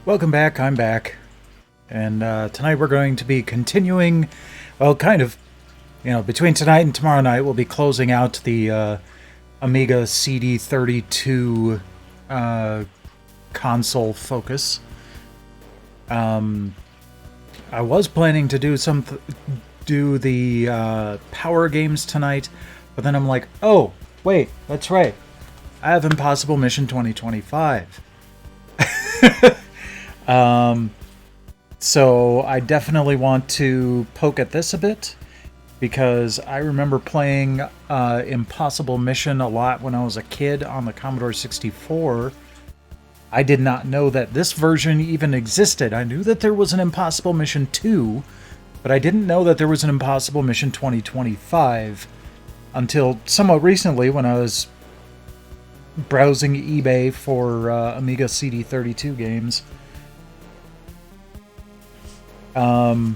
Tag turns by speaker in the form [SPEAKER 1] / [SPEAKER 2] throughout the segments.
[SPEAKER 1] Welcome back, I'm back. And tonight we're going to be continuing, well, kind of, between tonight and tomorrow night, we'll be closing out the Amiga CD32 console focus. I was planning to do the power games tonight, but then I'm like, oh, wait, that's right. I have Impossible Mission 2025. So I definitely want to poke at this a bit, because I remember playing Impossible Mission a lot when I was a kid on the Commodore 64. I did not know that this version even existed. I knew that there was an Impossible Mission 2, but I didn't know that there was an Impossible Mission 2025 until somewhat recently when I was browsing eBay for Amiga CD32 games. Yeah.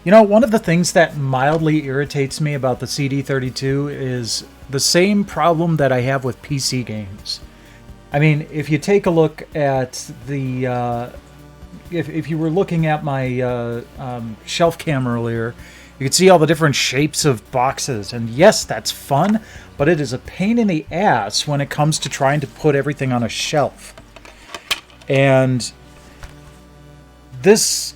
[SPEAKER 1] One of the things that mildly irritates me about the CD32 is the same problem that I have with PC games. I mean, if you take a look at the... if you were looking at my shelf cam earlier, you could see all the different shapes of boxes. And yes, that's fun, but it is a pain in the ass when it comes to trying to put everything on a shelf. And this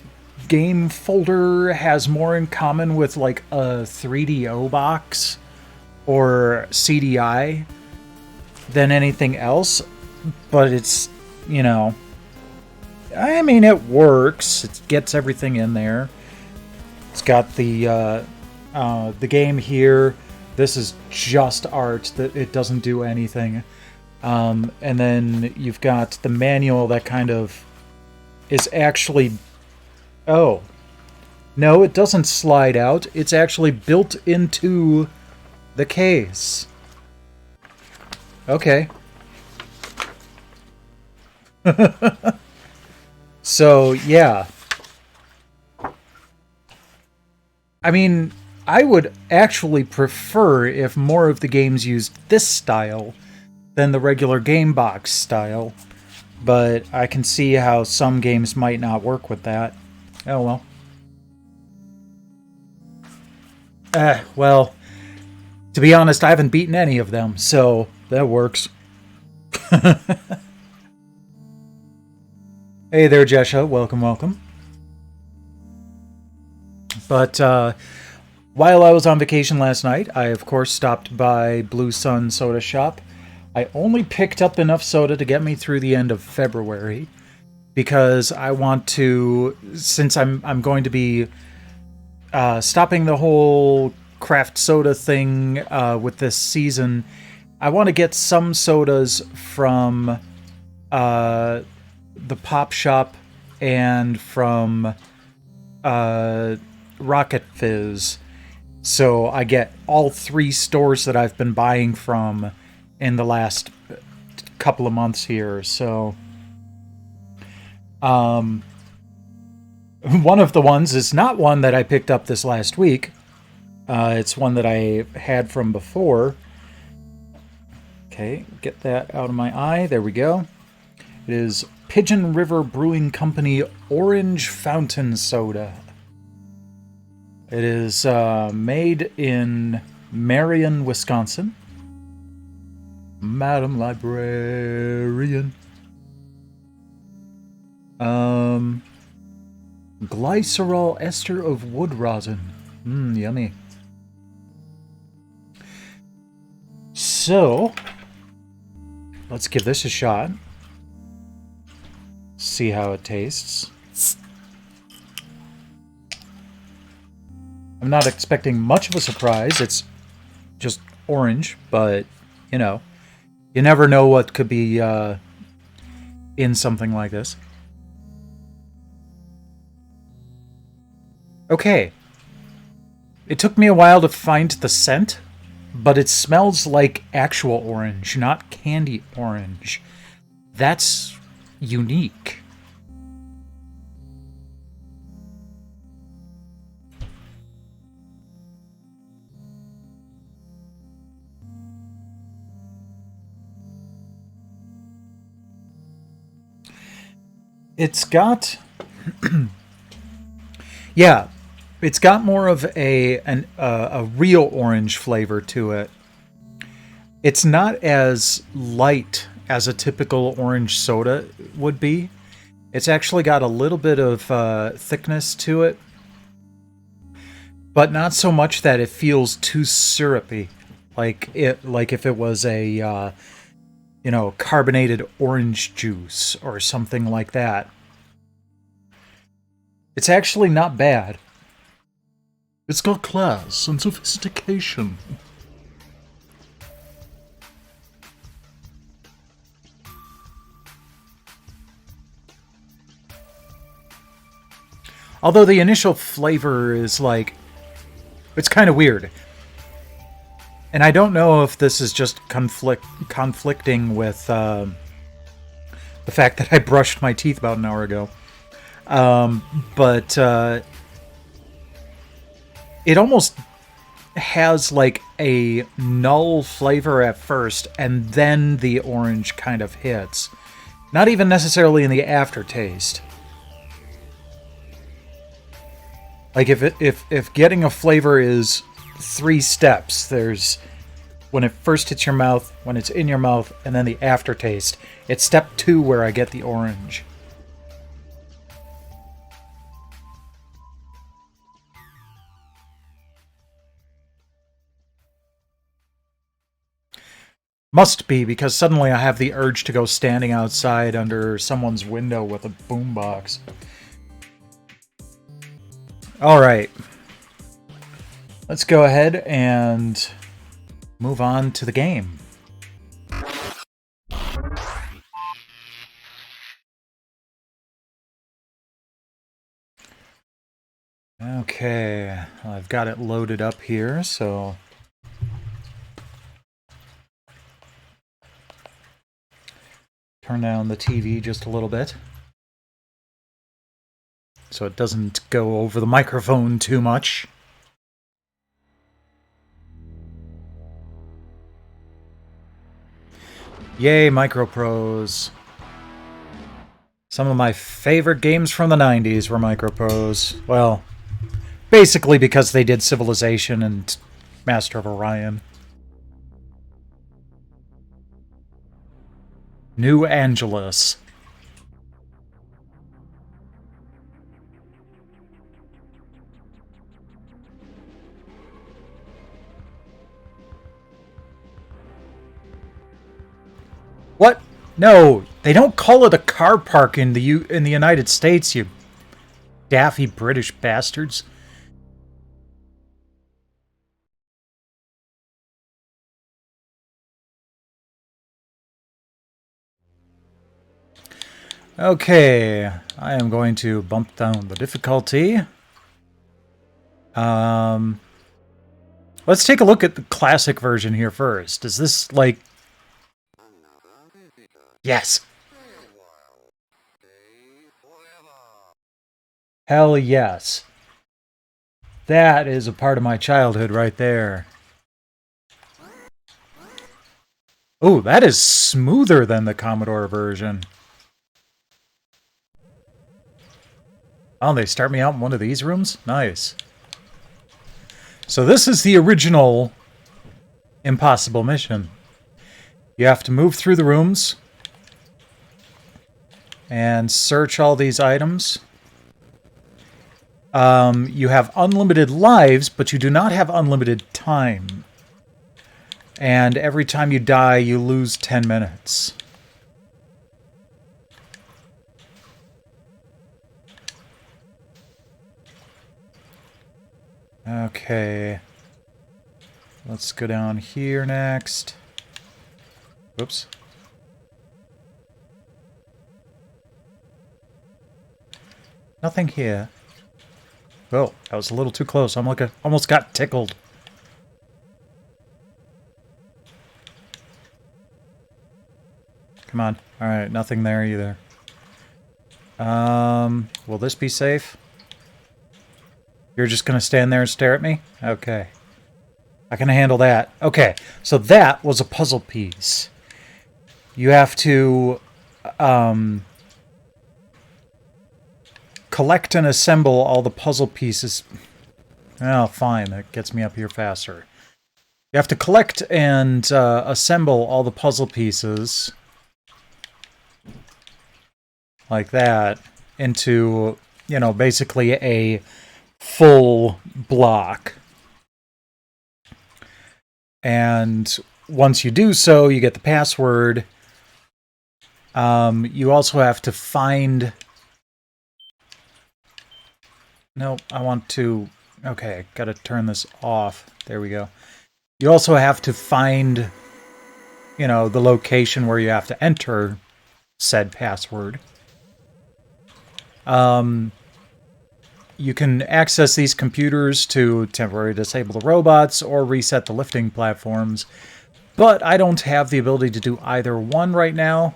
[SPEAKER 1] game folder has more in common with like a 3DO box or CDI than anything else, but it's, I mean, it works. It gets everything in there. It's got the game here. This is just art. That it doesn't do anything. And then you've got the manual that kind of is actually... Oh. No, it doesn't slide out. It's actually built into the case. Okay. So, yeah. I mean, I would actually prefer if more of the games used this style than the regular game box style, but I can see how some games might not work with that. Oh well. Well, to be honest, I haven't beaten any of them, so that works. Hey there, Jesha. Welcome, welcome. But while I was on vacation last night, I of course stopped by Blue Sun Soda Shop. I only picked up enough soda to get me through the end of February, because I want to, since I'm going to be stopping the whole craft soda thing with this season, I want to get some sodas from the Pop Shop and from Rocket Fizz. So I get all three stores that I've been buying from in the last couple of months here. So one of the ones is not one that I picked up this last week. It's one that I had from before. Okay, get that out of my eye. There we go. It is Pigeon River Brewing Company Orange Fountain Soda. It is made in Marion, Wisconsin. Madam Librarian. Glycerol ester of wood rosin. Yummy. So, let's give this a shot. See how it tastes. I'm not expecting much of a surprise. It's just orange, but, you never know what could be in something like this. Okay. It took me a while to find the scent, but it smells like actual orange, not candy orange. That's unique. It's got, yeah, it's got more of a real orange flavor to it. It's not as light as a typical orange soda would be. It's actually got a little bit of thickness to it, but not so much that it feels too syrupy, like if it was a carbonated orange juice or something like that. It's actually not bad. It's got class and sophistication. Although the initial flavor is like, it's kind of weird. And I don't know if this is just conflicting with the fact that I brushed my teeth about an hour ago. But it almost has like a null flavor at first, and then the orange kind of hits. Not even necessarily in the aftertaste. Like if getting a flavor is 3 steps, there's when it first hits your mouth, when it's in your mouth, and then the aftertaste. It's step 2 where I get the orange. Must be, because suddenly I have the urge to go standing outside under someone's window with a boombox. Alright. Let's go ahead and move on to the game. Okay, I've got it loaded up here, so turn down the TV just a little bit so it doesn't go over the microphone too much. Yay, Microprose. Some of my favorite games from the 90s were Microprose. Well, basically because they did Civilization and Master of Orion. New Angeles. What? No, they don't call it a car park in the United States, you daffy British bastards. Okay, I am going to bump down the difficulty. Let's take a look at the classic version here first. Is this like... Yes. Hell yes. That is a part of my childhood right there. Oh, that is smoother than the Commodore version. Oh, they start me out in one of these rooms? Nice. So this is the original impossible mission. You have to move through the rooms and search all these items. You have unlimited lives, but you do not have unlimited time. And every time you die, you lose 10 minutes. Okay. Let's go down here next. Whoops. Nothing here. Oh, that was a little too close. I'm like almost got tickled. Come on. Alright, nothing there either. Will this be safe? You're just gonna stand there and stare at me? Okay. I can handle that. Okay, so that was a puzzle piece. You have to, collect and assemble all the puzzle pieces. Oh, fine. That gets me up here faster. You have to collect and assemble all the puzzle pieces like that into, you know, basically a full block. And once you do so, you get the password. You also have to find... Nope, I want to... Okay, gotta turn this off. There we go. You also have to find, you know, the location where you have to enter said password. You can access these computers to temporarily disable the robots or reset the lifting platforms, but I don't have the ability to do either one right now.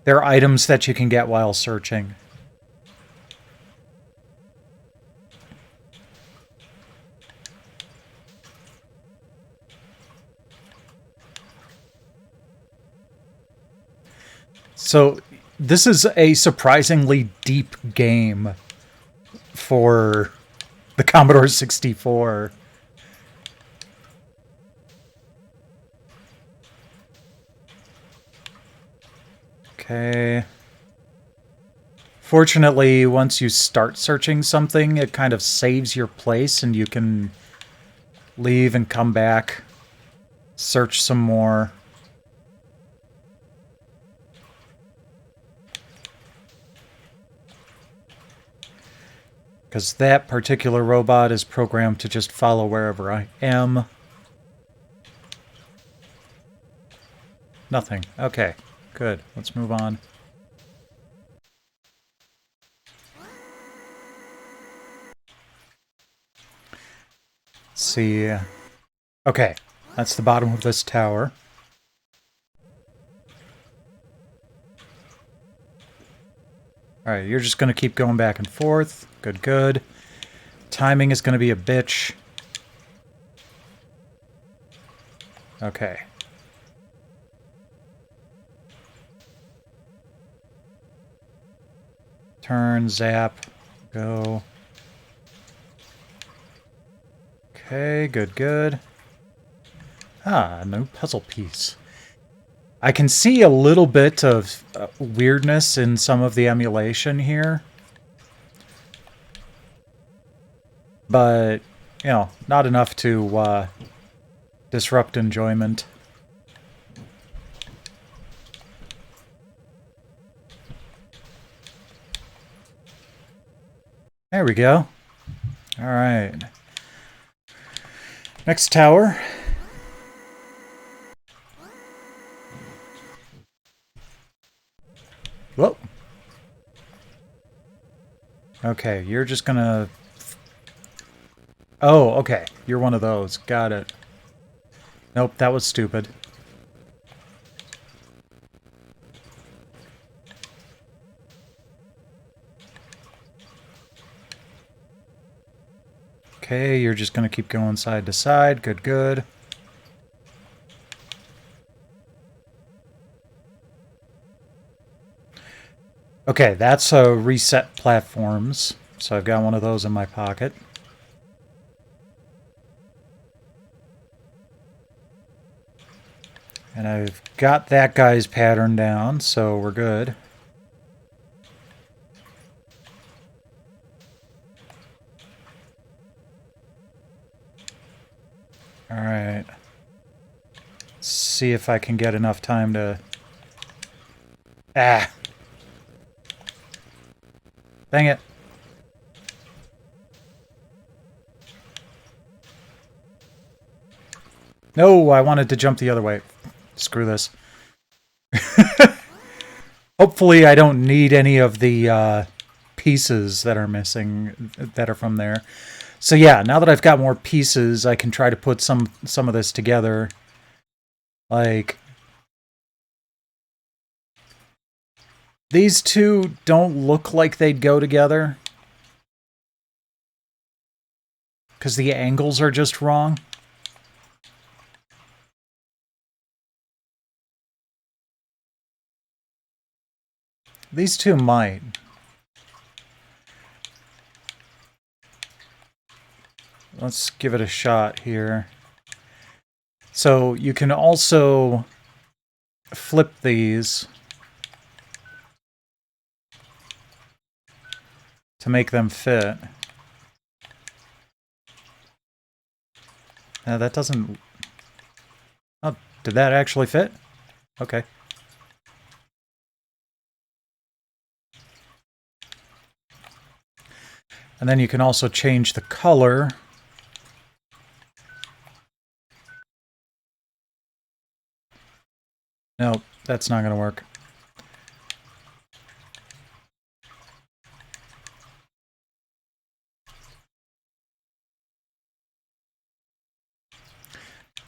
[SPEAKER 1] There are items that you can get while searching. So, this is a surprisingly deep game for the Commodore 64. Okay. Fortunately, once you start searching something, it kind of saves your place and you can leave and come back, search some more. Because that particular robot is programmed to just follow wherever I am. Nothing. Okay, good. Let's move on. Let's see. Okay, that's the bottom of this tower. Alright, you're just going to keep going back and forth. Good, good. Timing is going to be a bitch. Okay. Turn, zap, go. Okay, good, good. Ah, no puzzle piece. I can see a little bit of weirdness in some of the emulation here. But, you know, not enough to disrupt enjoyment. There we go. Alright. Next tower. Whoa. Okay, you're just gonna... Oh, okay. You're one of those. Got it. Nope, that was stupid. Okay, you're just gonna keep going side to side. Good, good. Okay, that's reset platforms. So I've got one of those in my pocket. And I've got that guy's pattern down, so we're good. Alright. See if I can get enough time to... Ah! Dang it. No, I wanted to jump the other way. Screw this. Hopefully I don't need any of the pieces that are missing, that are from there. So yeah, now that I've got more pieces, I can try to put some of this together. Like... These two don't look like they'd go together. Because the angles are just wrong. These two might. Let's give it a shot here. So you can also flip these to make them fit. Now that doesn't... Oh, did that actually fit? Okay. And then you can also change the color. No, that's not going to work.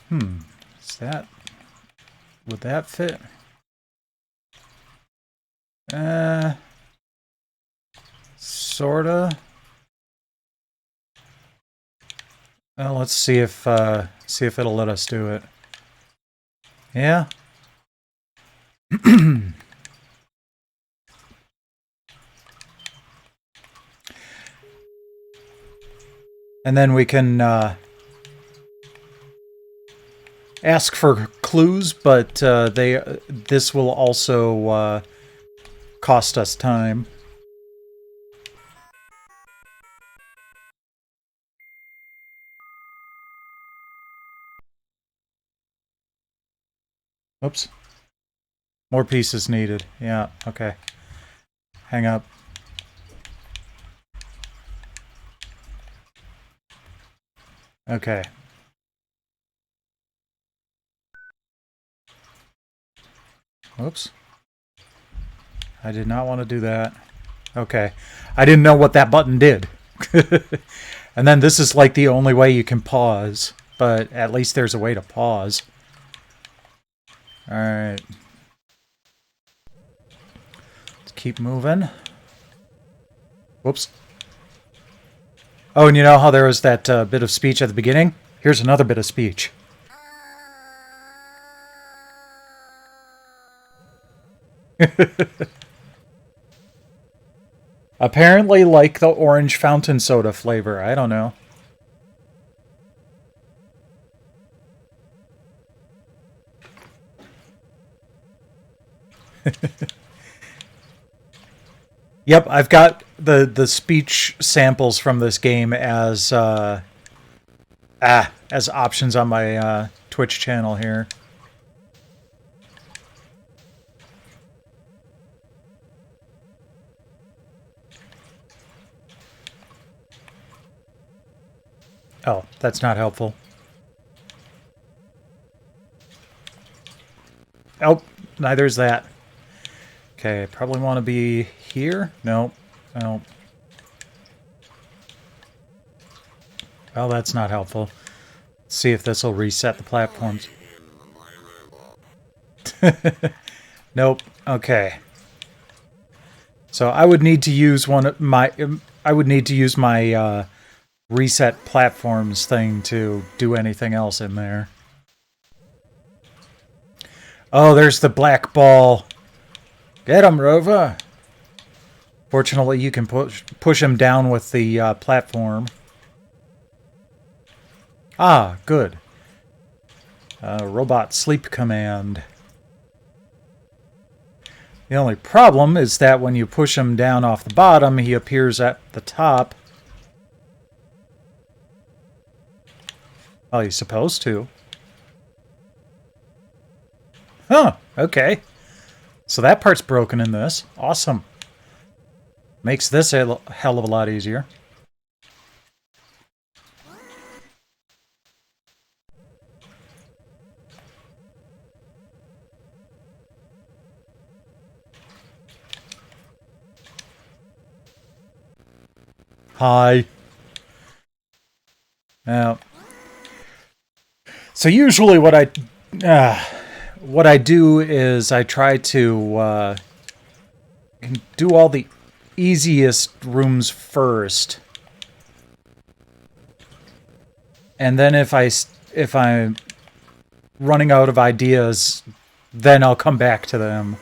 [SPEAKER 1] Is that... Would that fit? Sorta. Well, let's see if it'll let us do it. Yeah. And then we can ask for clues, but this will also cost us time. Oops. More pieces needed. Yeah, okay. Hang up. Okay. Whoops. I did not want to do that. Okay. I didn't know what that button did. And then this is like the only way you can pause. But at least there's a way to pause. Alright. Let's keep moving. Whoops. Oh, and you know how there was that bit of speech at the beginning? Here's another bit of speech. Apparently like the orange fountain soda flavor. I don't know. Yep, I've got the speech samples from this game as options on my Twitch channel here. Oh, that's not helpful. Oh, neither is that. Okay, probably want to be here? No. No. Well, that's not helpful. Let's see if this will reset the platforms. Nope. Okay. So I would need to use my reset platforms thing to do anything else in there. Oh, there's the black ball. Get him, Rover. Fortunately, you can push him down with the platform. Ah, good. Robot sleep command. The only problem is that when you push him down off the bottom, he appears at the top. Well, he's supposed to. Huh, okay. So that part's broken in this. Awesome. Makes this a hell of a lot easier. Hi. Now, so usually what I do is I try to do all the easiest rooms first, and then if I'm running out of ideas, then I'll come back to them.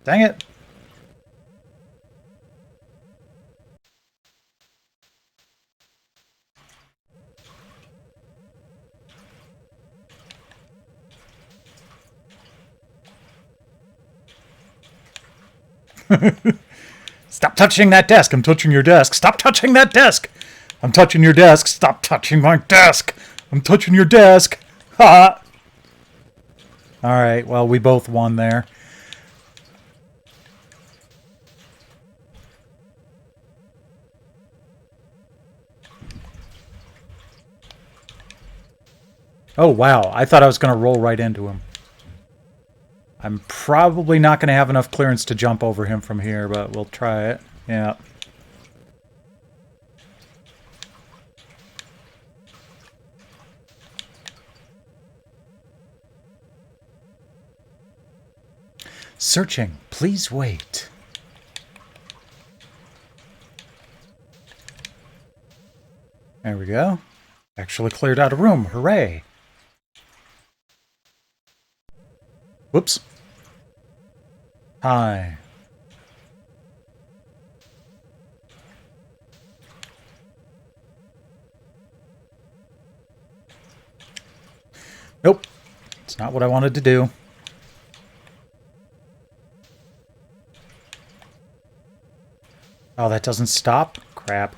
[SPEAKER 1] Dang it. Stop touching that desk. I'm touching your desk. Stop touching that desk. I'm touching your desk. Stop touching my desk. I'm touching your desk. Ha! Alright, well, we both won there. Oh, wow. I thought I was going to roll right into him. I'm probably not going to have enough clearance to jump over him from here, but we'll try it. Yeah. Searching. Please wait. There we go. Actually cleared out a room. Hooray. Whoops. Hi. Nope. It's not what I wanted to do. Oh, that doesn't stop? Crap.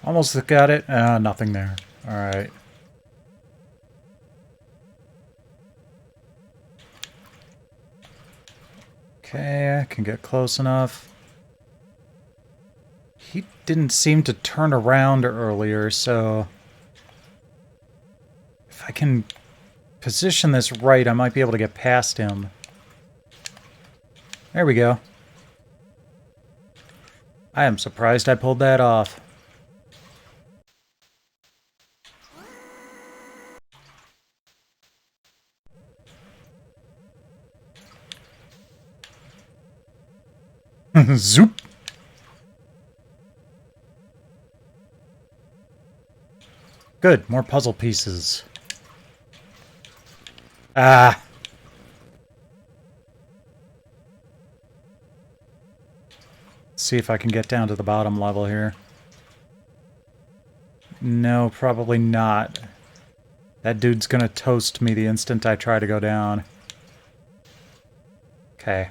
[SPEAKER 1] Almost got it. Nothing there. Alright. Okay, I can get close enough. He didn't seem to turn around earlier, so... if I can position this right, I might be able to get past him. There we go. I am surprised I pulled that off. Zoop! Good, more puzzle pieces. Ah! Let's see if I can get down to the bottom level here. No, probably not. That dude's gonna toast me the instant I try to go down. Okay.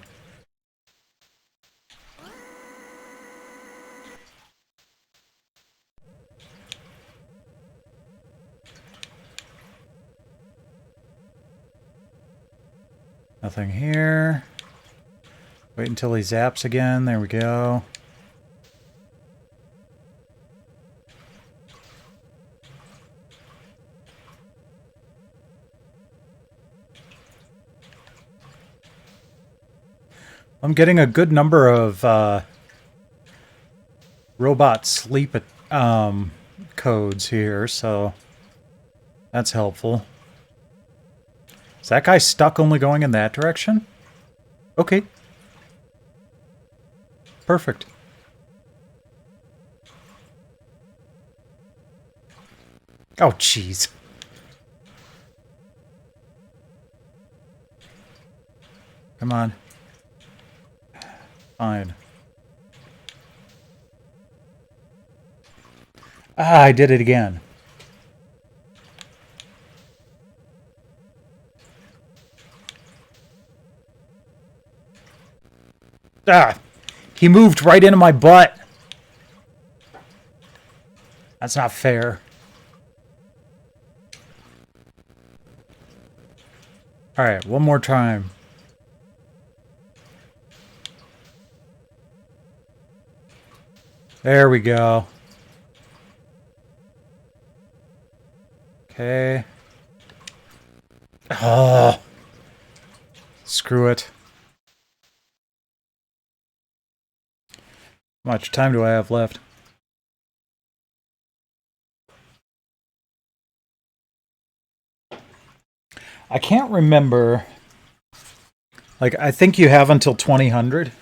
[SPEAKER 1] Nothing here. Wait until he zaps again. There we go. I'm getting a good number of robot sleep codes here, so that's helpful. Is that guy stuck only going in that direction? Okay. Perfect. Oh, jeez. Come on. Fine. Ah, I did it again. Ah! He moved right into my butt! That's not fair. Alright, one more time. There we go. Okay. Oh. Screw it. How much time do I have left? I can't remember Like, I think you have until 2000.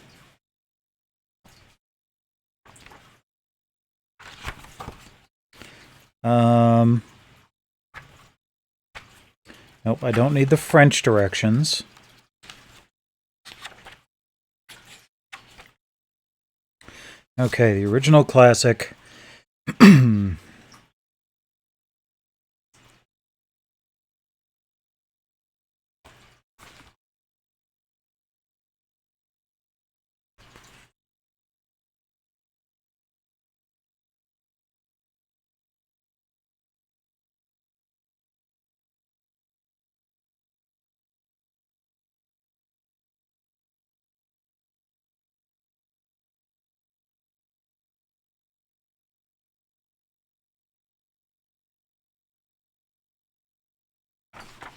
[SPEAKER 1] Nope, I don't need the French directions. Okay, the original classic.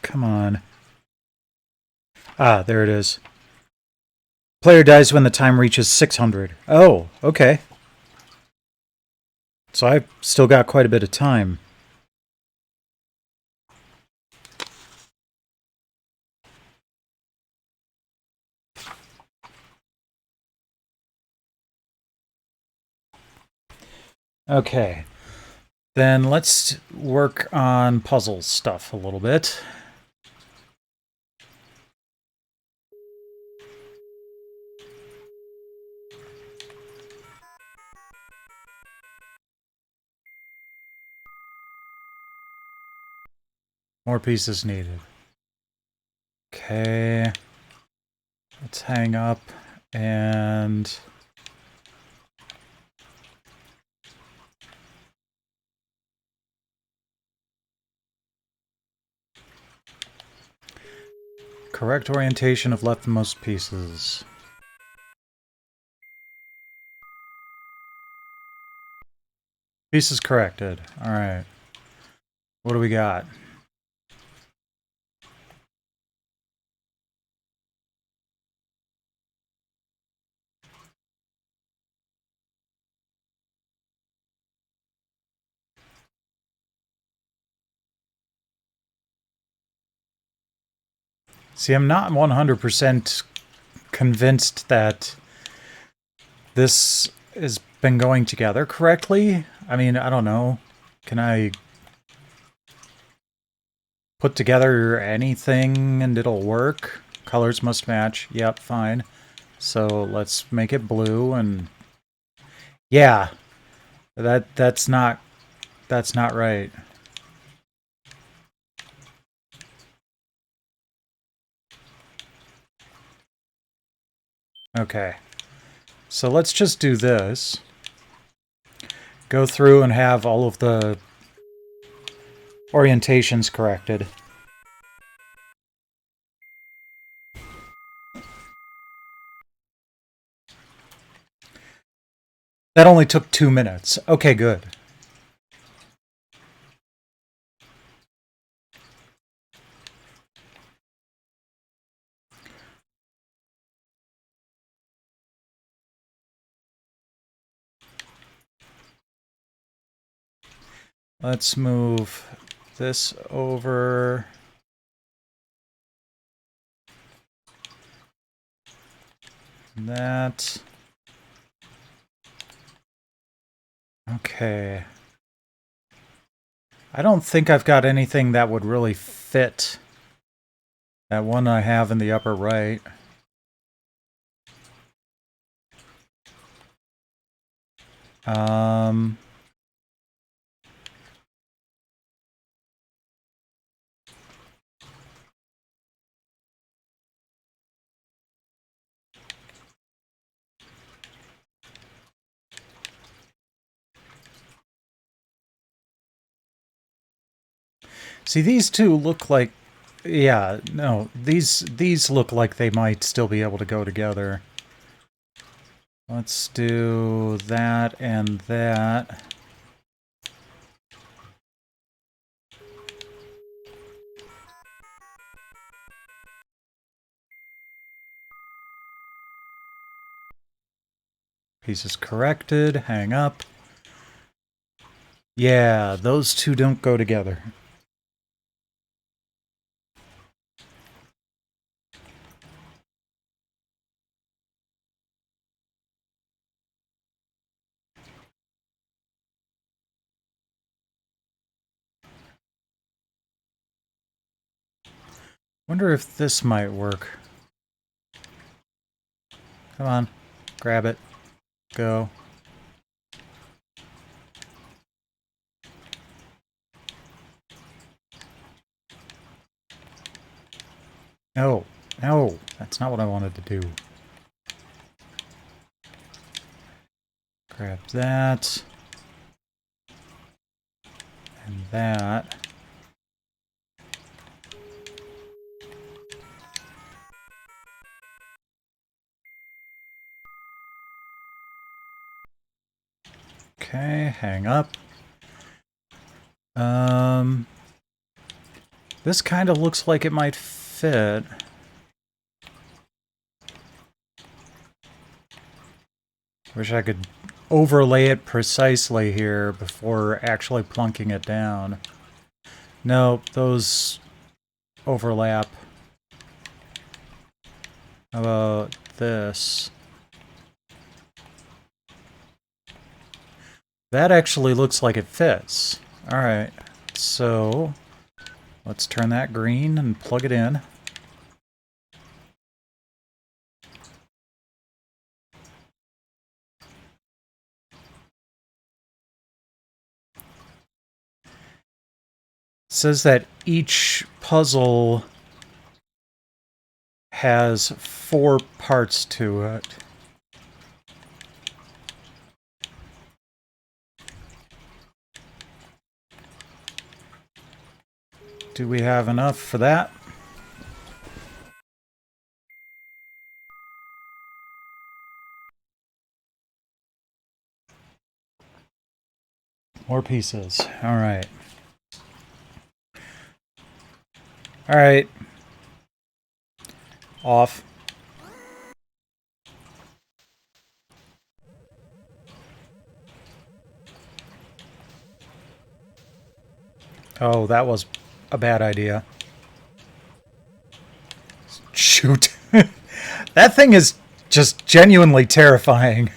[SPEAKER 1] Come on. Ah, there it is. Player dies when the time reaches 600. Oh, okay. So I've still got quite a bit of time. Okay. Then let's work on puzzle stuff a little bit. More pieces needed. Okay. Let's hang up and... correct orientation of leftmost pieces. Pieces corrected. Alright. What do we got? See, I'm not 100% convinced that this has been going together correctly. I mean, I don't know. Can I put together anything and it'll work? Colors must match. Yep, fine. So let's make it blue and... yeah, that's not right. Okay. So let's just do this. Go through and have all of the orientations corrected. That only took 2 minutes. Okay, good. Let's move this over. That. Okay. I don't think I've got anything that would really fit that one I have in the upper right. See, these two look like... yeah, no, these look like they might still be able to go together. Let's do that and that. Pieces corrected, hang up. Yeah, those two don't go together. Wonder if this might work. Come on, grab it. Go. No, no, that's not what I wanted to do. Grab that. And that. Okay, hang up. This kind of looks like it might fit. Wish I could overlay it precisely here before actually plunking it down. Nope, those overlap. How about this? That actually looks like it fits. Alright, so let's turn that green and plug it in. It says that each puzzle has 4 parts to it. Do we have enough for that? More pieces. Alright. Alright. Off. Oh, that was a bad idea. Shoot. That thing is just genuinely terrifying.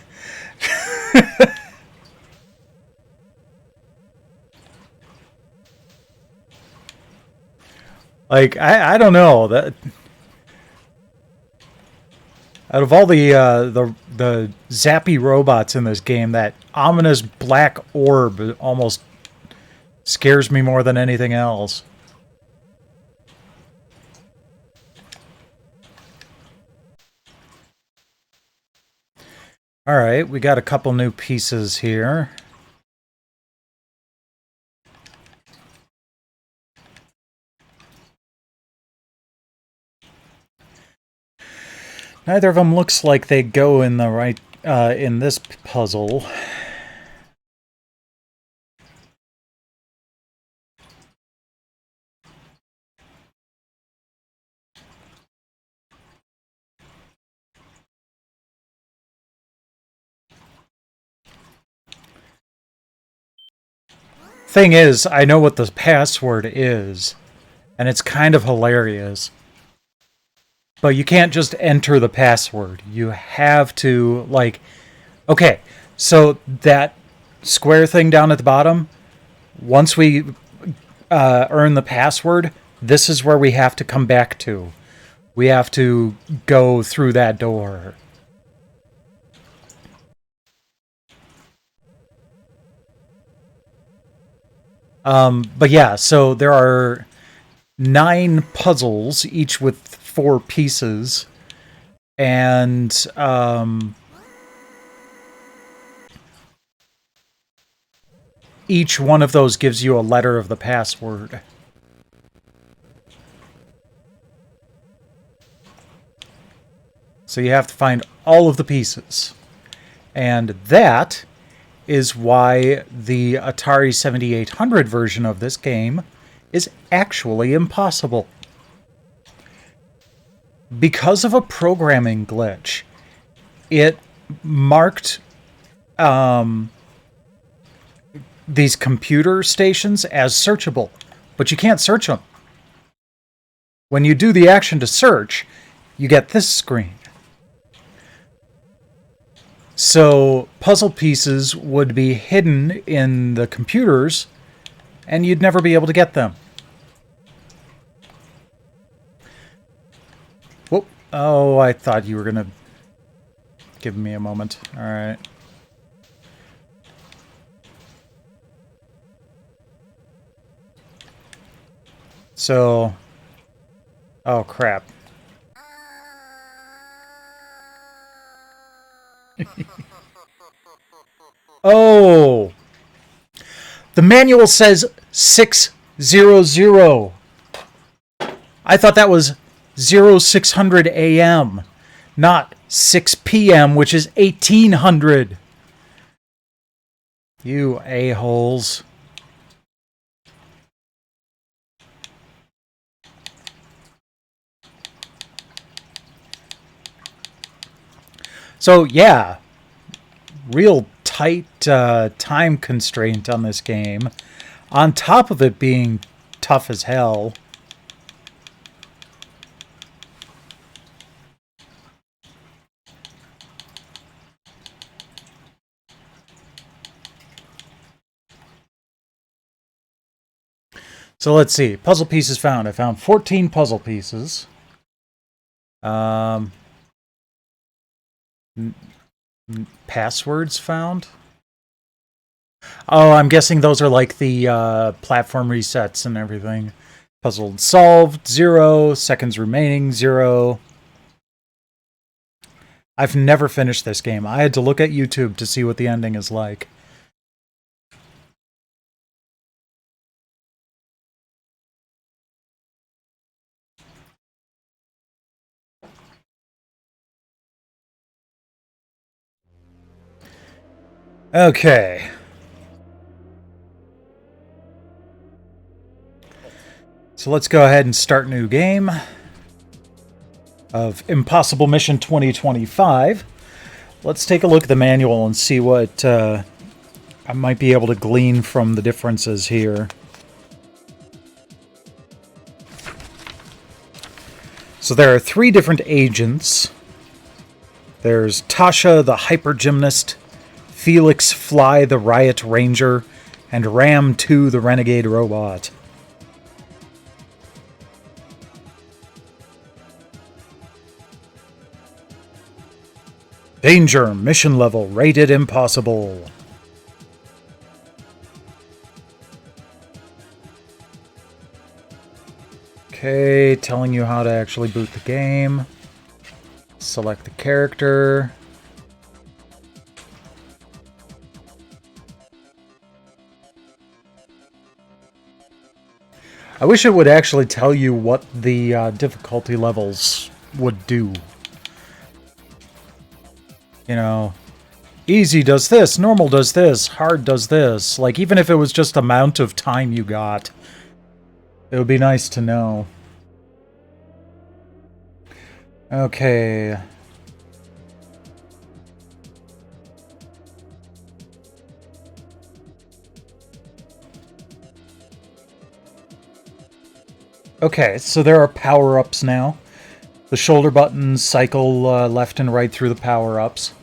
[SPEAKER 1] Like, I don't know. That out of all the zappy robots in this game, that ominous black orb almost scares me more than anything else. Alright, we got a couple new pieces here. Neither of them looks like they go in the right, in this puzzle. Thing is, I know what the password is, and it's kind of hilarious. But you can't just enter the password. You have to, like... Okay, so that square thing down at the bottom, once we earn the password, this is where we have to come back to. We have to go through that door. But yeah, so there are 9 puzzles, each with 4 pieces, and each one of those gives you a letter of the password. So you have to find all of the pieces. And that is why the Atari 7800 version of this game is actually impossible. Because of a programming glitch, it marked these computer stations as searchable, but you can't search them. When you do the action to search, you get this screen. So puzzle pieces would be hidden in the computers, and you'd never be able to get them. Oh, I thought you were gonna give me a moment. All right. So, oh crap. Oh, the manual says 600. I thought that was 0600 AM, not 6 PM, which is 1800. You a-holes. So, yeah, real tight time constraint on this game. On top of it being tough as hell. So let's see. Puzzle pieces found. I found 14 puzzle pieces. Passwords found. Oh, I'm guessing those are like the platform resets and everything. Puzzle solved, 0. Seconds remaining, 0. I've never finished this game. I had to look at YouTube to see what the ending is like. Okay. So let's go ahead and start new game of Impossible Mission 2025. Let's take a look at the manual and see what I might be able to glean from the differences here. So there are 3 different agents. There's Tasha, the hyper gymnast, Felix Fly, the riot ranger, and Ram 2, the renegade robot. Danger, mission level, rated impossible. Okay, telling you how to actually boot the game. Select the character. I wish it would actually tell you what the difficulty levels would do. You know, easy does this, normal does this, hard does this. Like, even if it was just the amount of time you got, it would be nice to know. Okay. Okay, so there are power-ups now. The shoulder buttons cycle left and right through the power-ups.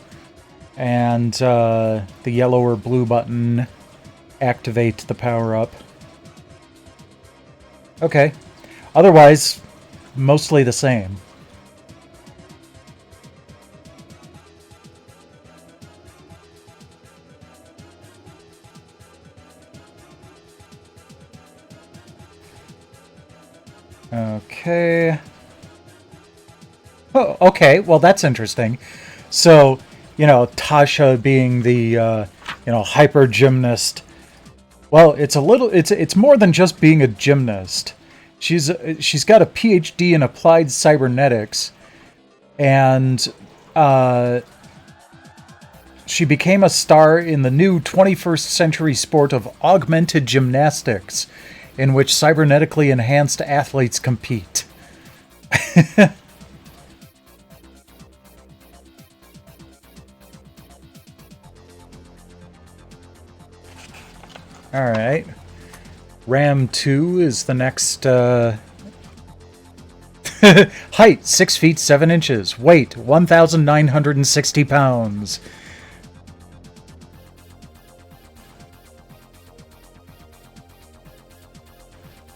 [SPEAKER 1] And the yellow or blue button activate the power-up. Okay. Otherwise, mostly the same. Okay. Oh, okay. Well, that's interesting. So, you know, Tasha being the, hyper gymnast. Well, it's more than just being a gymnast. She's got a PhD in applied cybernetics, and she became a star in the new 21st century sport of augmented gymnastics, in which cybernetically enhanced athletes compete. Alright. Ram 2 is the next... Height, 6 feet 7 inches. Weight, 1,960 pounds.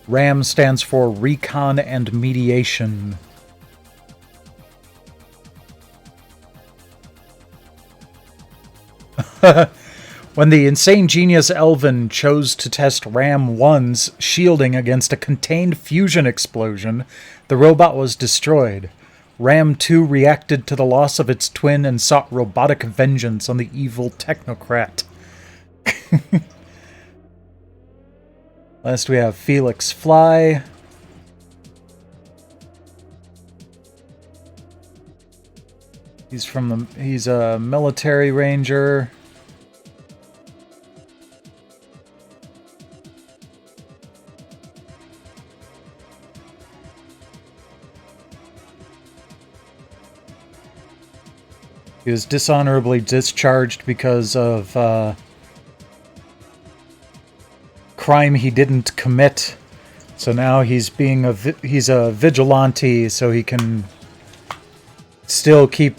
[SPEAKER 1] RAM stands for Recon and Mediation. When the insane genius Elvin chose to test Ram 1's shielding against a contained fusion explosion, the robot was destroyed. Ram 2 reacted to the loss of its twin and sought robotic vengeance on the evil technocrat. Last we have Felix Fly. He's a military ranger. He was dishonorably discharged because of crime he didn't commit. So now he's he's a vigilante, so he can still keep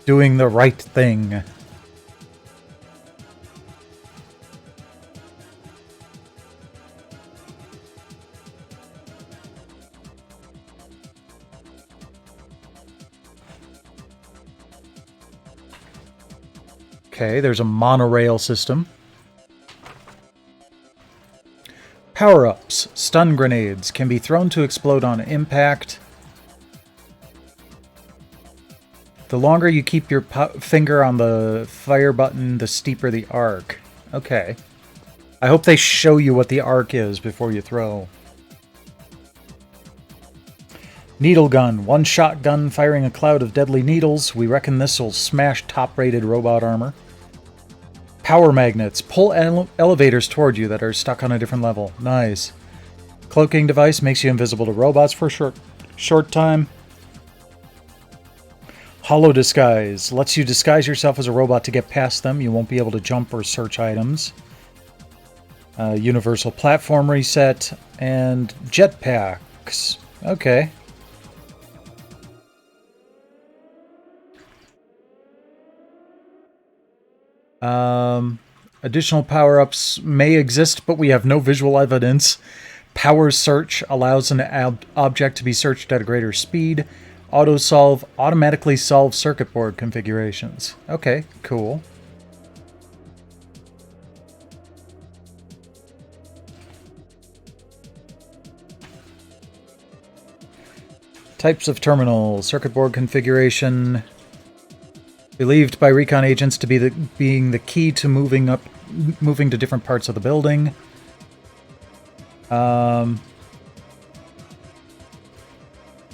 [SPEAKER 1] doing the right thing. Okay, there's a monorail system. Power-ups. Stun grenades can be thrown to explode on impact. The longer you keep your finger on the fire button, the steeper the arc. Okay. I hope they show you what the arc is before you throw. Needle gun. One shotgun firing a cloud of deadly needles. We reckon this will smash top-rated robot armor. Power magnets. Pull elevators toward you that are stuck on a different level. Nice. Cloaking device makes you invisible to robots for a short time. Hollow disguise. Lets you disguise yourself as a robot to get past them. You won't be able to jump or search items. Universal platform reset. And jetpacks. Okay. Additional power-ups may exist, but we have no visual evidence. Power search allows an object to be searched at a greater speed. Auto-solve automatically solves circuit board configurations. Okay, cool. Types of terminal. Circuit board configuration. Believed by recon agents to be being the key to moving to different parts of the building. Oh,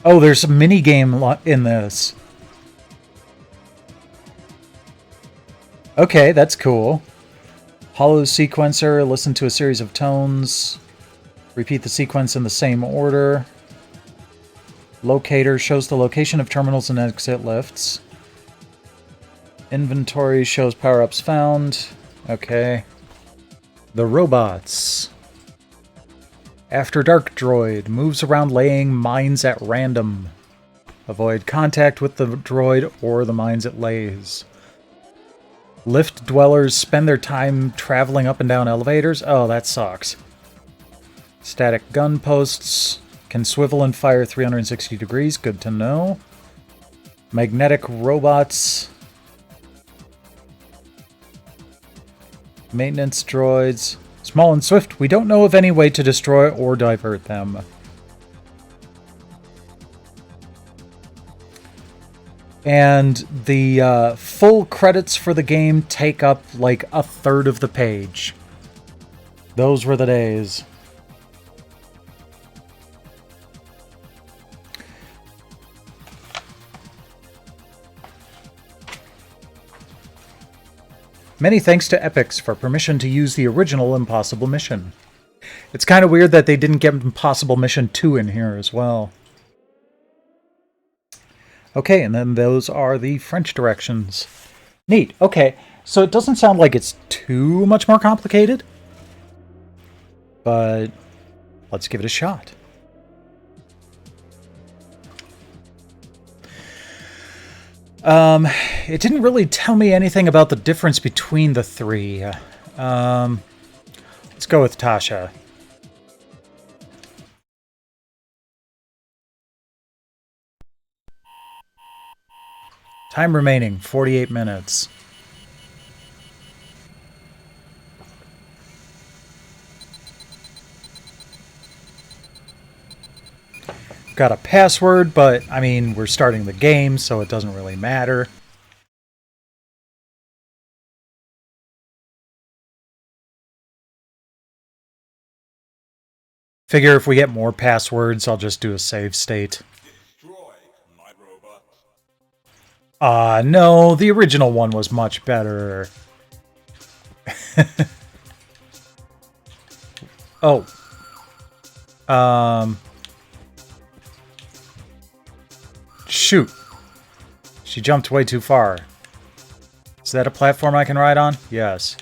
[SPEAKER 1] there's a mini game in this. Okay, that's cool. Hollow sequencer. Listen to a series of tones. Repeat the sequence in the same order. Locator shows the location of terminals and exit lifts. Inventory shows power-ups found. Okay. The robots. After Dark droid moves around laying mines at random. Avoid contact with the droid or the mines it lays. Lift dwellers spend their time traveling up and down elevators. Oh, that sucks. Static gun posts can swivel and fire 360 degrees. Good to know. Magnetic robots. Maintenance droids. Small and swift. We don't know of any way to destroy or divert them. And the full credits for the game take up like a third of the page. Those were the days. Many thanks to Epix for permission to use the original Impossible Mission. It's kind of weird that they didn't get Impossible Mission 2 in here as well. Okay, and then those are the French directions. Neat. Okay, so it doesn't sound like it's too much more complicated, but let's give it a shot. It didn't really tell me anything about the difference between the three. Let's go with Tasha. Time remaining, 48 minutes. got a password, but I mean, we're starting the game, so it doesn't really matter. Figure if we get more passwords, I'll just do a save state. No, the original one was much better. Oh. Shoot. She jumped way too far. Is that a platform I can ride on? Yes.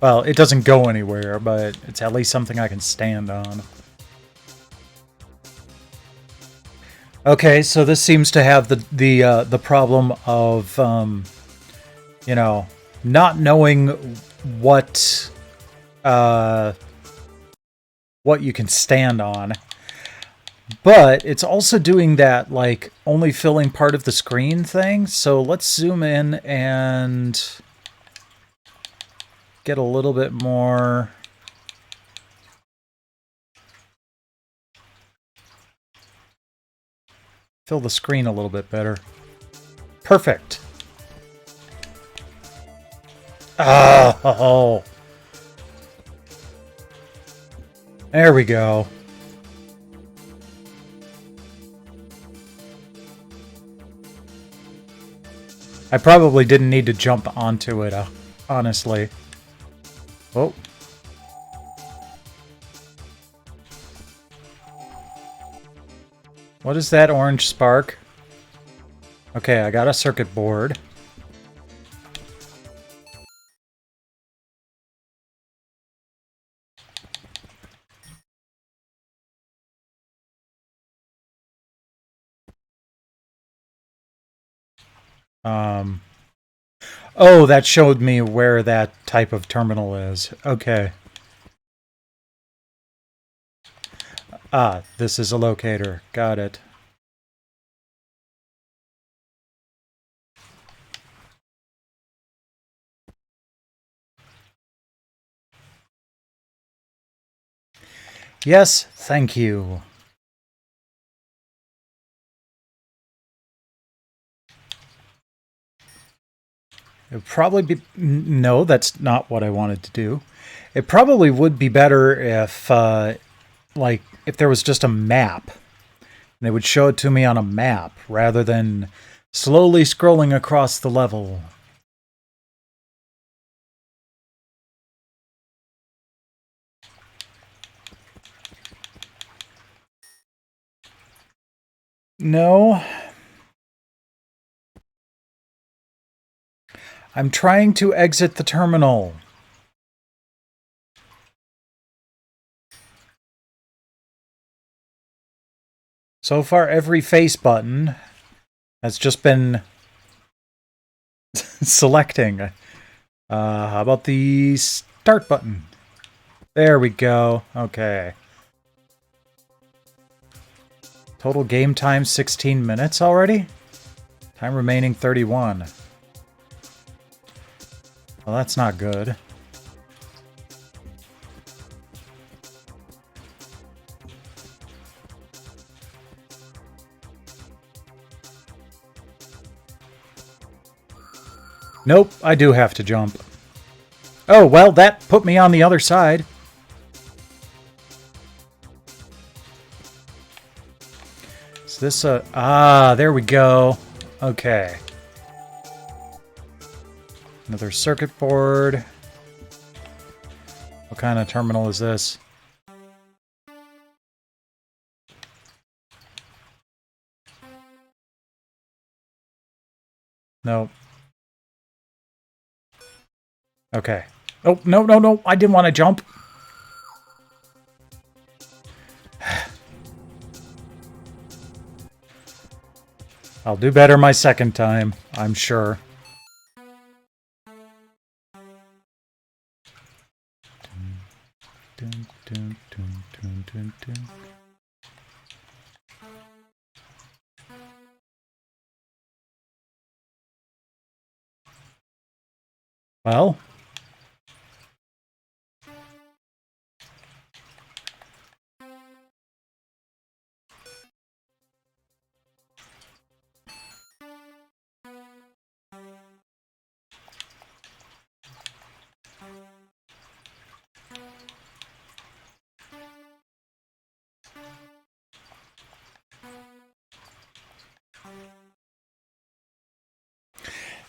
[SPEAKER 1] Well, it doesn't go anywhere, but it's at least something I can stand on. Okay, so this seems to have the problem of you know, not knowing what you can stand on. But it's also doing that, like, only filling part of the screen thing. So let's zoom in and get a little bit more. Fill the screen a little bit better. Perfect. Oh. There we go. I probably didn't need to jump onto it, honestly. Oh. What is that orange spark? Okay, I got a circuit board. Oh, that showed me where that type of terminal is. Okay. Ah, this is a locator. Got it. Yes, thank you. It would probably be... No, that's not what I wanted to do. It probably would be better if, like, if there was just a map. And they would show it to me on a map, rather than slowly scrolling across the level. No. I'm trying to exit the terminal. So far, every face button has just been selecting. How about the start button? There we go. Okay. Total game time 16 minutes already? Time remaining 31. Well, that's not good. Nope, I do have to jump. Oh, well, that put me on the other side. Is this a... Ah, there we go. Okay. Another circuit board. What kind of terminal is this? Nope. Okay. Oh, no, no, no. I didn't want to jump. I'll do better my second time, I'm sure. Dun, dun, dun, dun, dun, dun. Well...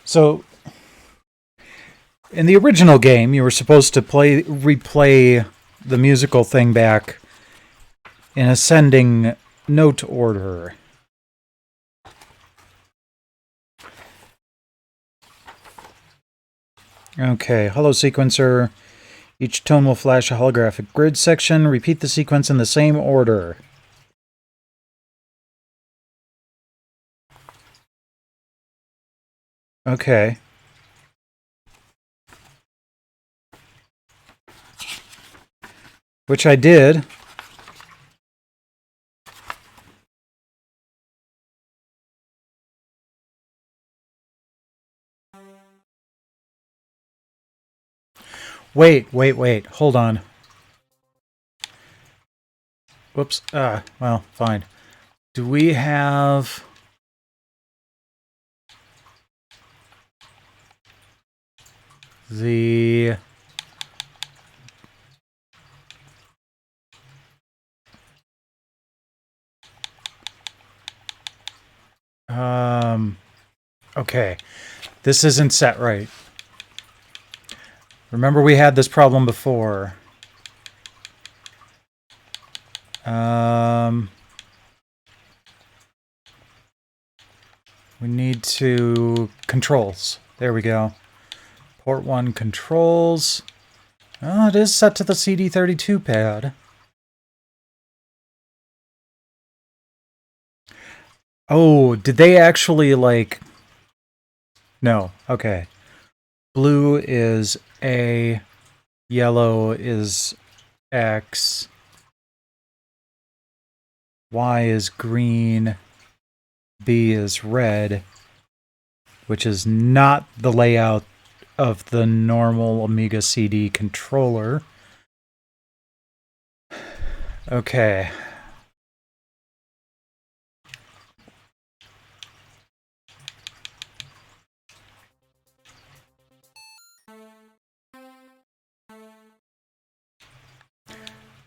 [SPEAKER 1] So, in the original game, you were supposed to replay the musical thing back in ascending note order. Okay, Hello Sequencer. Each tone will flash a holographic grid section. Repeat the sequence in the same order. Okay. Which I did. Wait. Hold on. Whoops. Well, fine. Do we have... the... Okay. This isn't set right. Remember we had this problem before. We need to... controls. There we go. Port 1 controls. Oh, it is set to the CD32 pad. Oh, did they actually, like... No, okay. Blue is A, yellow is X, Y is green, B is red, which is not the layout of the normal Amiga CD controller. Okay.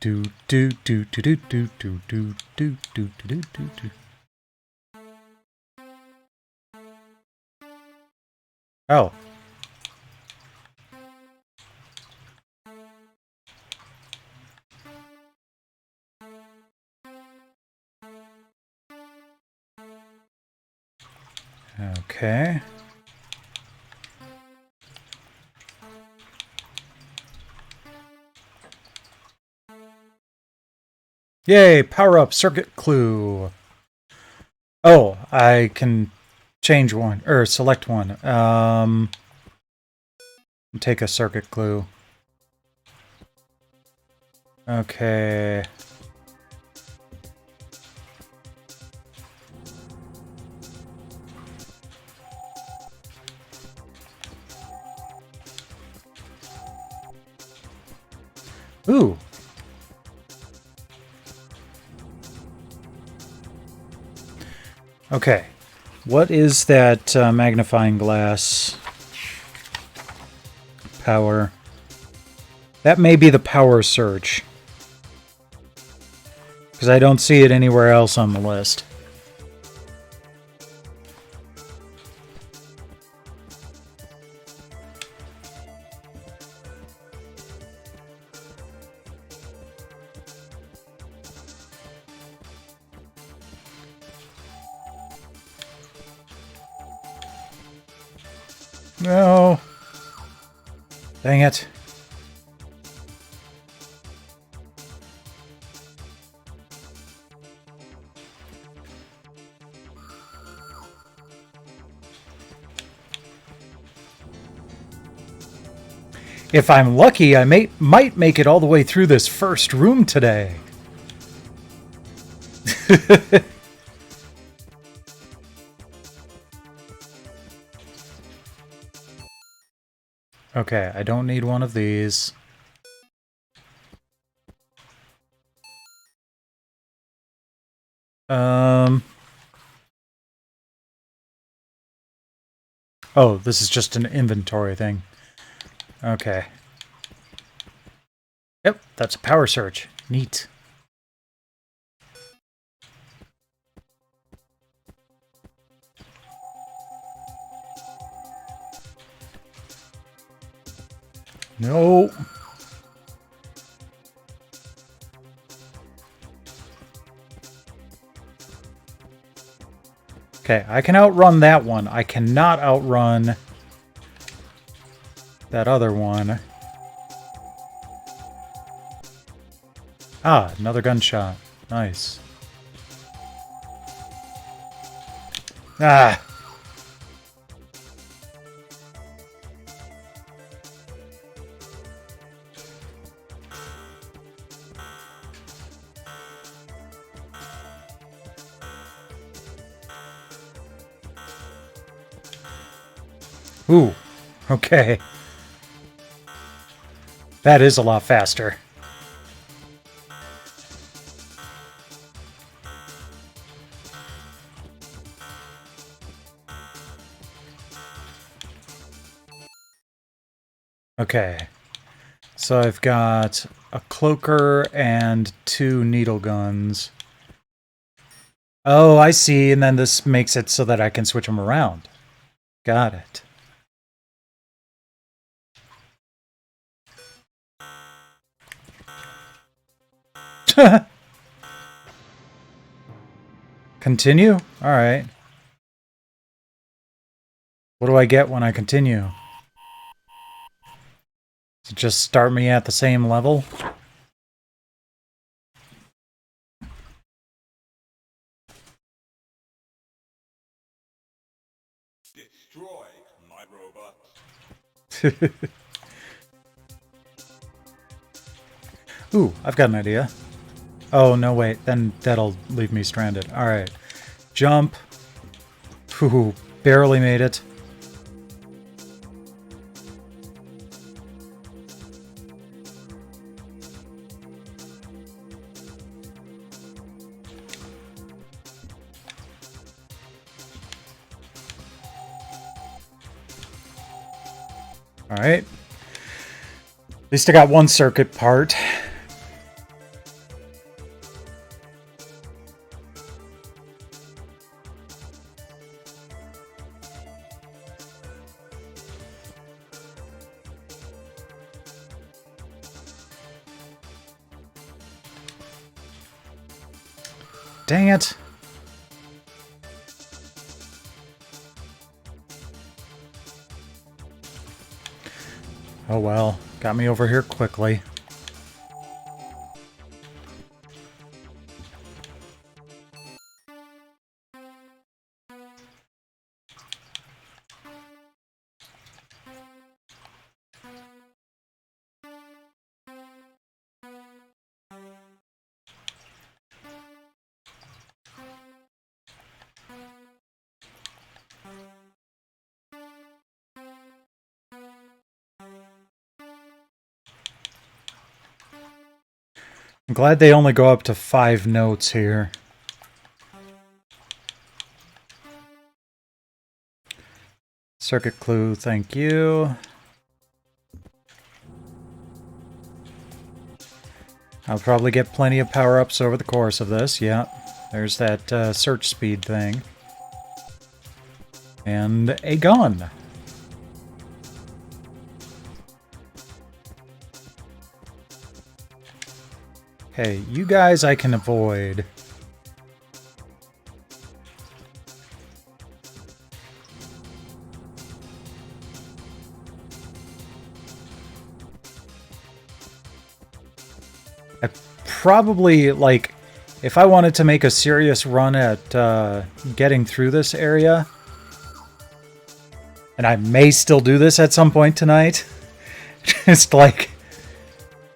[SPEAKER 1] Do do do do do do do do do do do do do. Oh. Okay. Yay, power up circuit clue. Oh, I can change one, or select one. Take a circuit clue. Okay. Ooh. Okay. What is that magnifying glass power? That may be the power surge. Because I don't see it anywhere else on the list. No. Dang it. If I'm lucky, I might make it all the way through this first room today. Okay, I don't need one of these. Oh, this is just an inventory thing. Okay. Yep, that's a power surge. Neat. No. Okay, I can outrun that one. I cannot outrun that other one. Ah, another gunshot. Nice. Ah! Ooh, okay. That is a lot faster. Okay. So I've got a cloaker and 2 needle guns. Oh, I see, and then this makes it so that I can switch them around. Got it. Continue? Alright. What do I get when I continue? Does it just start me at the same level?
[SPEAKER 2] Destroy my robot.
[SPEAKER 1] Ooh, I've got an idea. Oh, no, wait. Then that'll leave me stranded. Alright. Jump. Ooh, barely made it. Alright. At least I got one circuit part. Dang it. Oh well, got me over here quickly. I'm glad they only go up to 5 notes here. Circuit clue, thank you. I'll probably get plenty of power-ups over the course of this, yeah. There's that search speed thing. And a gun. Hey, you guys I can avoid. I probably, like, if I wanted to make a serious run at getting through this area, and I may still do this at some point tonight, just like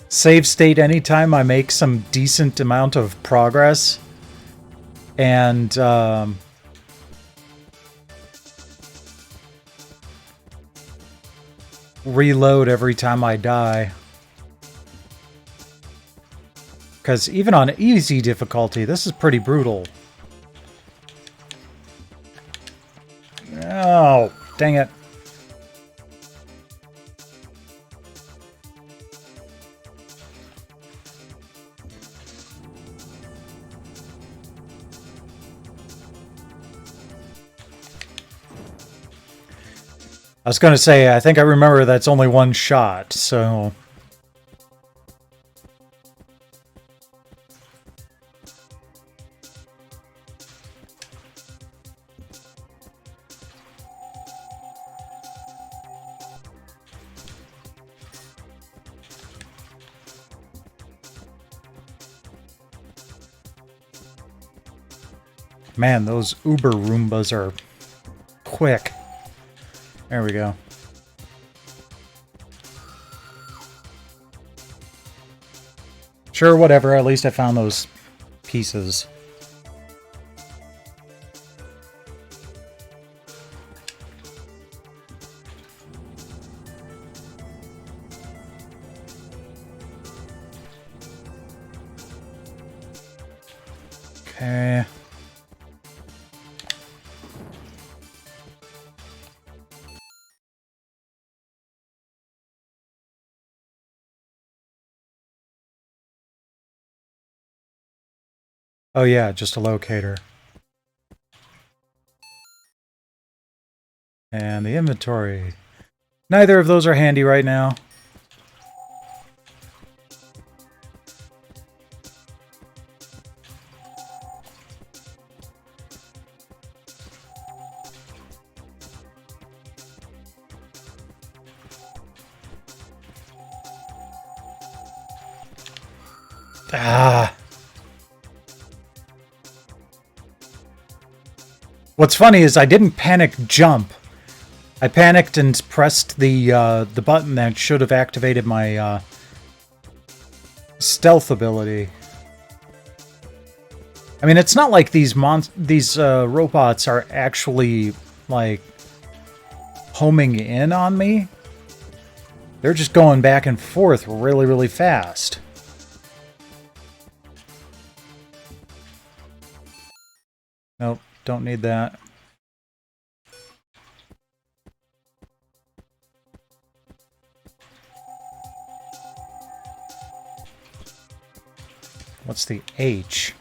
[SPEAKER 1] save state anytime I make some decent amount of progress, and reload every time I die. Because even on easy difficulty, this is pretty brutal. Oh, dang it. I was going to say, I think I remember that's only one shot, so... Man, those Uber Roombas are quick. There we go. Sure, whatever. At least I found those pieces. Okay. Oh yeah, just a locator. And the inventory. Neither of those are handy right now. Ah. What's funny is I didn't panic jump. I panicked and pressed the button that should have activated my stealth ability. I mean, it's not like these robots are actually like homing in on me. They're just going back and forth really, really fast. Nope, don't need that. What's the H?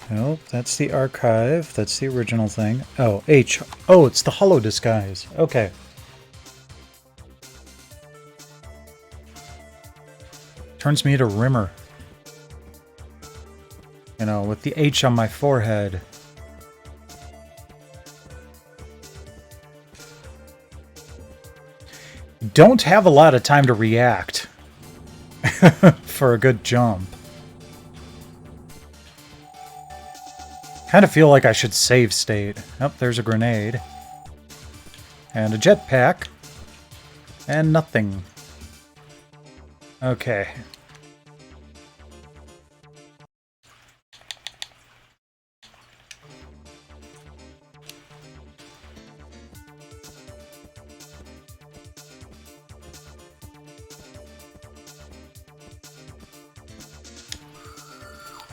[SPEAKER 1] Nope, that's the archive. That's the original thing. Oh, H. Oh, it's the holo disguise. Okay. Turns me to Rimmer. You know, with the H on my forehead. Don't have a lot of time to react for a good jump. Kind of feel like I should save state. Oh, there's a grenade. And a jetpack. And nothing. Okay.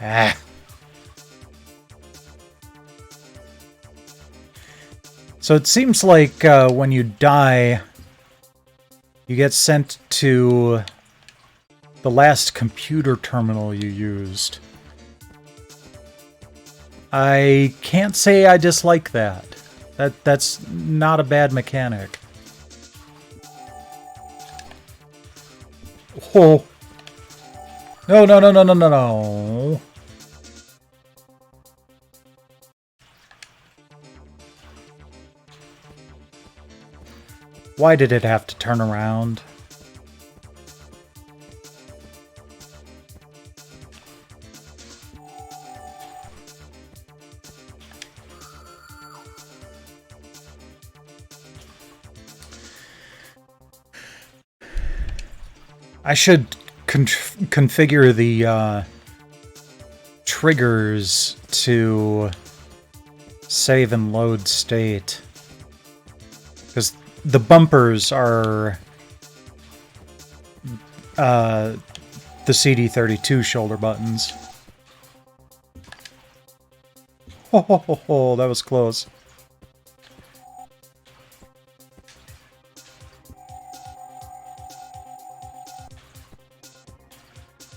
[SPEAKER 1] Ah. So it seems like when you die, you get sent to the last computer terminal you used. I can't say I dislike that. That's not a bad mechanic. Oh. No, no, no, no, no, no, no. Why did it have to turn around? I should configure the triggers to save and load state. Because the bumpers are the CD32 shoulder buttons. Ho, ho, ho, ho, that was close.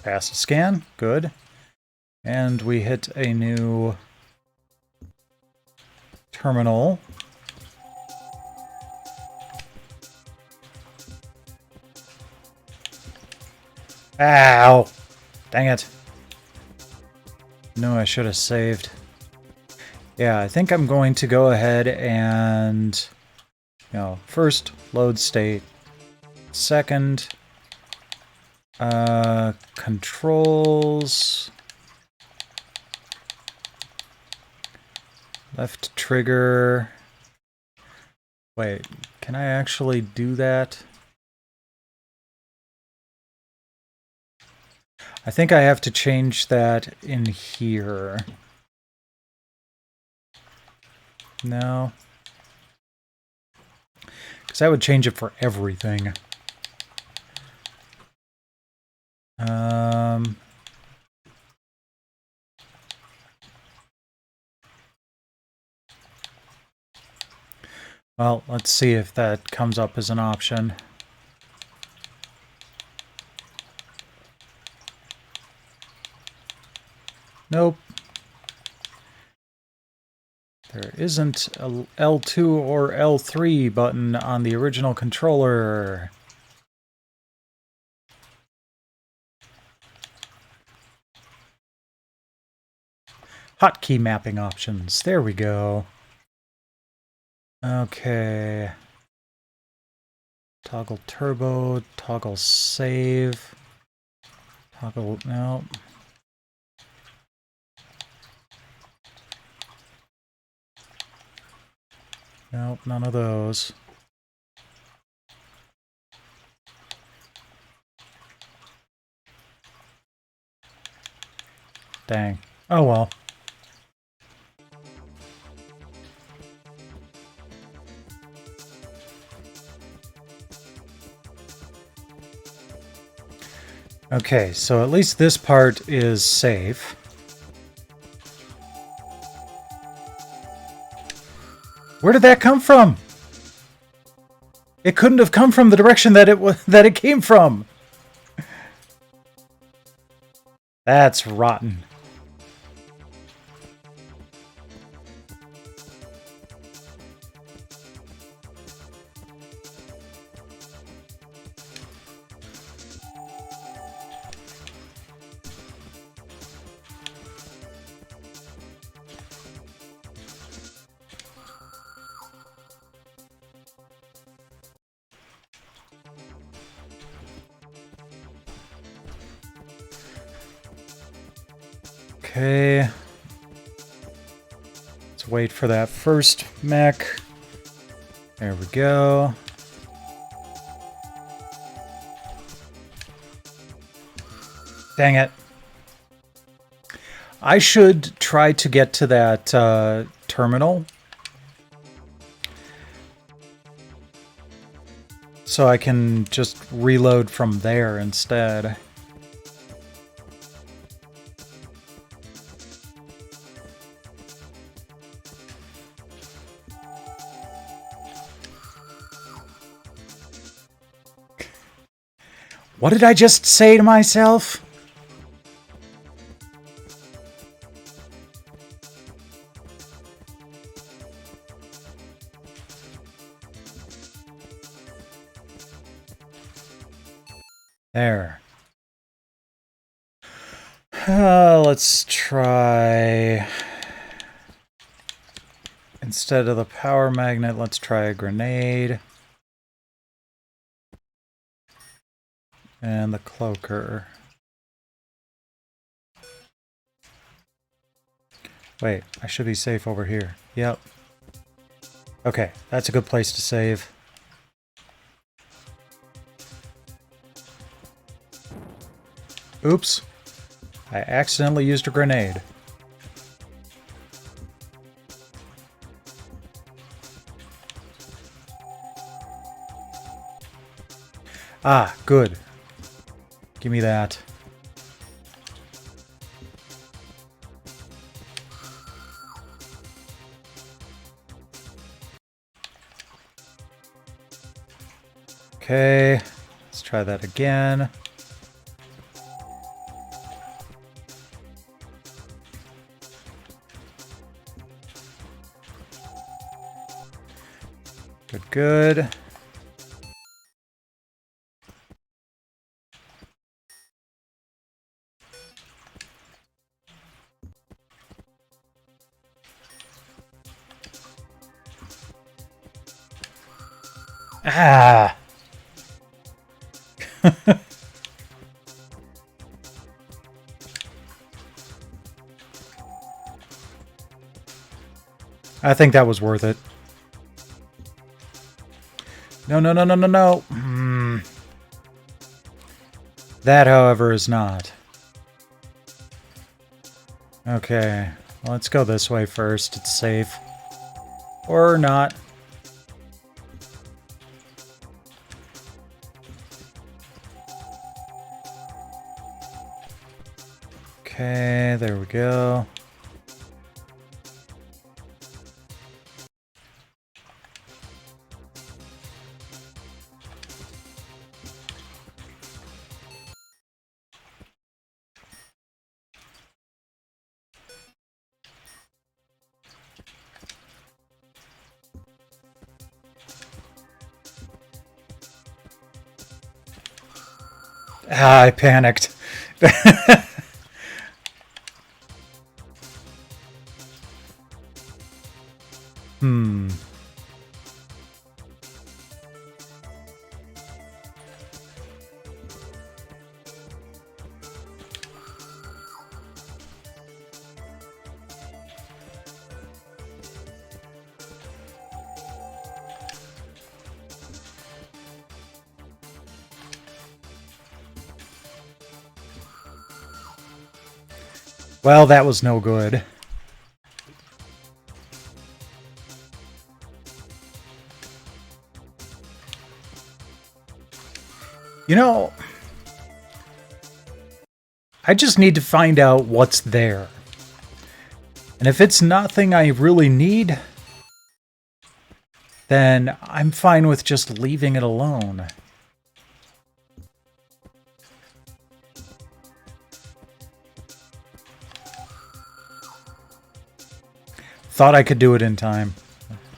[SPEAKER 1] Pass a scan. Good. And we hit a new terminal. Ow! Dang it. No, I should have saved. Yeah, I think I'm going to go ahead and, first, load state. Second, controls. Left trigger. Wait, can I actually do that? I think I have to change that in here. No. Because that would change it for everything. Well, let's see if that comes up as an option. Nope. There isn't a L2 or L3 button on the original controller. Hotkey mapping options. There we go. Okay. Toggle turbo, toggle save, toggle, no. Nope, none of those. Dang. Oh well. Okay, so at least this part is safe. Where did that come from? It couldn't have come from the direction that it came from. That's rotten. Okay. Let's wait for that first mech. There we go. Dang it. I should try to get to that terminal. So I can just reload from there instead. What did I just say to myself? There. Let's try... Instead of the power magnet, let's try a grenade. And the cloaker. Wait, I should be safe over here. Yep. Okay, that's a good place to save. Oops. I accidentally used a grenade. Ah, good. Give me that. Okay, let's try that again. good. Ah! I think that was worth it. No, no, no, no, no, no. That, however, is not. Okay, let's go this way first. It's safe. Or not. Okay, there we go. Ah, I panicked. Well, that was no good. You know, I just need to find out what's there. And if it's nothing I really need, then I'm fine with just leaving it alone. Thought I could do it in time.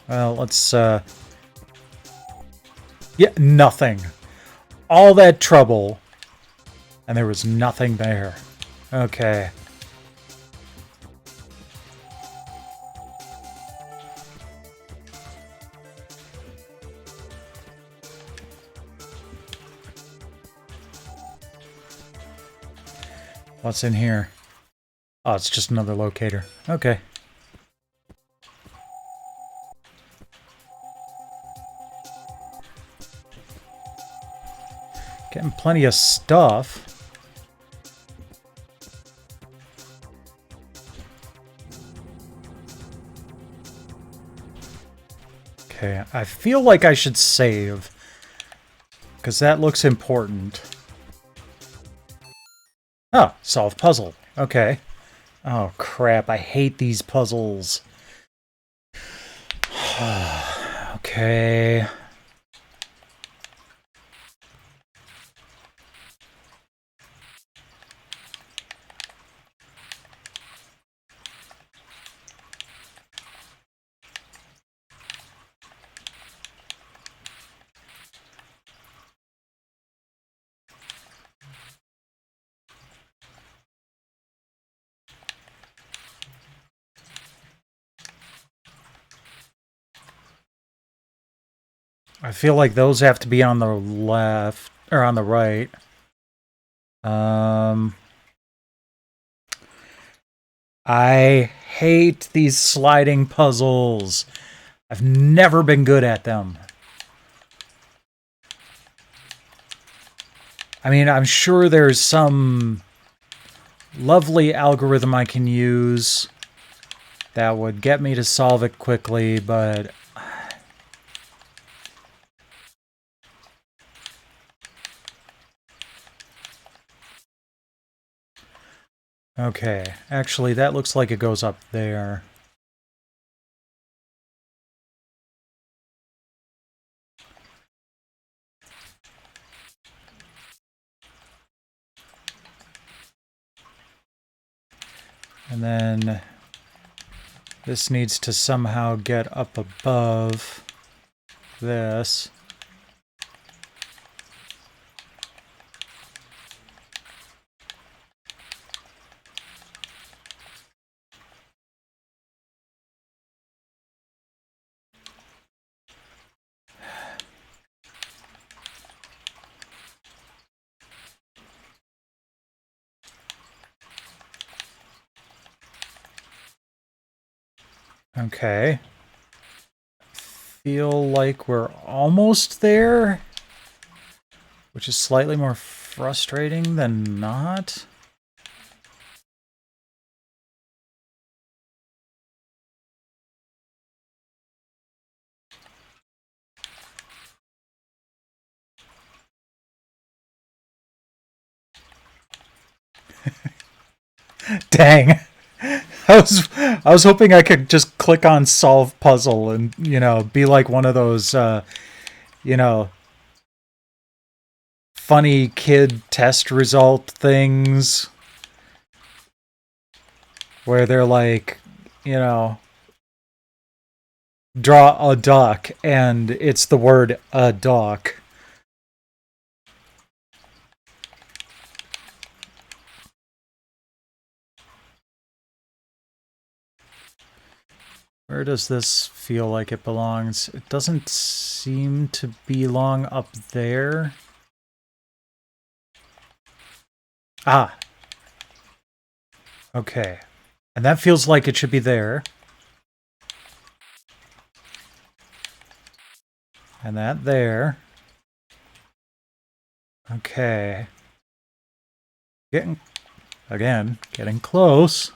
[SPEAKER 1] Well, let's, Yeah, nothing. All that trouble, and there was nothing there. Okay. What's in here? Oh, it's just another locator. Okay. Getting plenty of stuff. Okay, I feel like I should save, because that looks important. Oh, solve puzzle. Okay. Oh, crap. I hate these puzzles. Okay. I feel like those have to be on the left, or on the right. I hate these sliding puzzles. I've never been good at them. I mean, I'm sure there's some lovely algorithm I can use that would get me to solve it quickly, but... Okay, actually, that looks like it goes up there. And then this needs to somehow get up above. this. Okay. Feel like we're almost there, which is slightly more frustrating than not. Dang. I was hoping I could just click on solve puzzle and, you know, be like one of those you know, funny kid test result things where they're like, you know, draw a duck and it's the word a duck. Where does this feel like it belongs? It doesn't seem to belong up there. Ah. Okay. And that feels like it should be there. And that there. Okay. Getting close.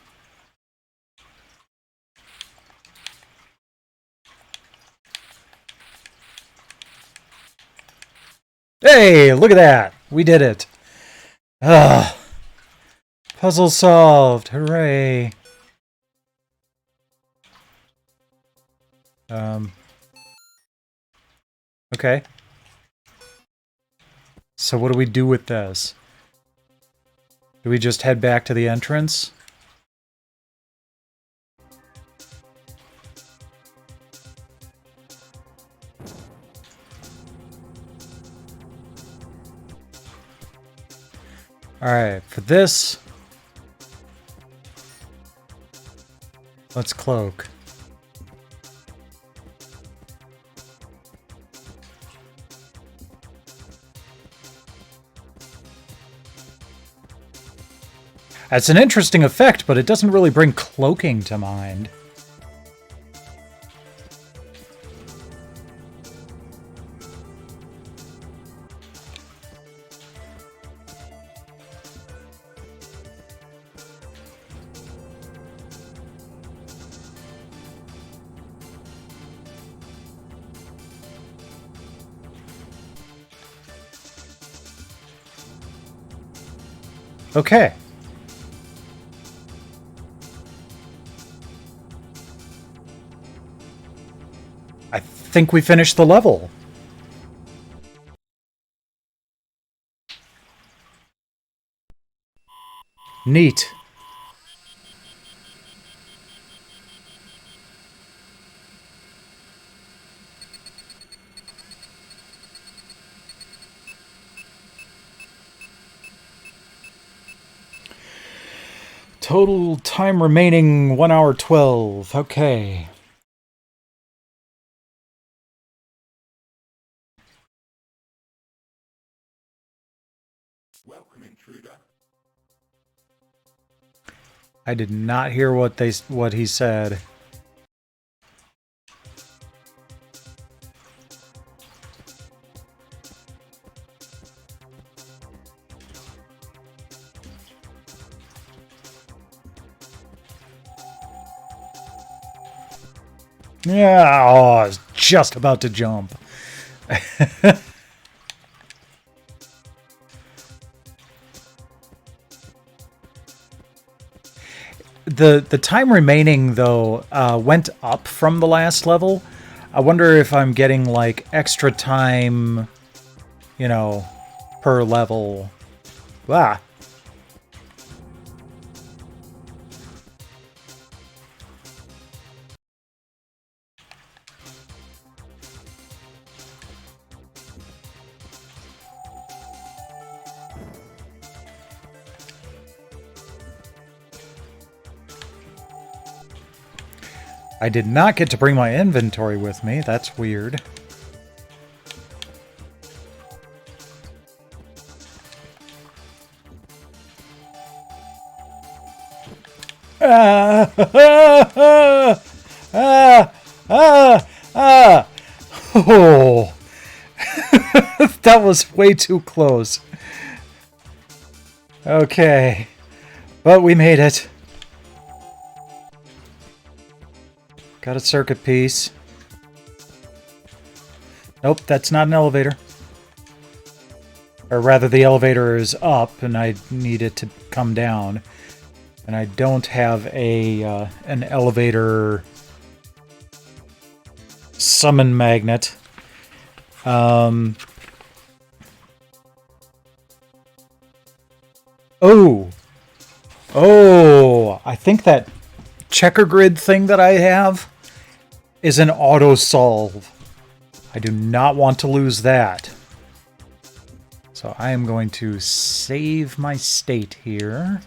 [SPEAKER 1] Hey, look at that. We did it. Ugh. Puzzle solved. Hooray. Okay. So what do we do with this? Do we just head back to the entrance? Alright, for this, let's cloak. That's an interesting effect, but it doesn't really bring cloaking to mind. Okay. I think we finished the level. Neat. Total time remaining 1 hour 12. Okay.
[SPEAKER 2] Welcome, intruder.
[SPEAKER 1] I did not hear what he said. Yeah, oh, I was just about to jump. The time remaining, though, went up from the last level. I wonder if I'm getting, like, extra time, you know, per level. Ah. I did not get to bring my inventory with me. That's weird. Ah! Ah! Ah! Ah! Ah! Oh! That was way too close. Okay. But we made it. Got a circuit piece. Nope, that's not an elevator. Or rather, the elevator is up, and I need it to come down. And I don't have a an elevator summon magnet. Oh! Oh! I think that checker grid thing that I have is an auto-solve. I do not want to lose that. So I am going to save my state here.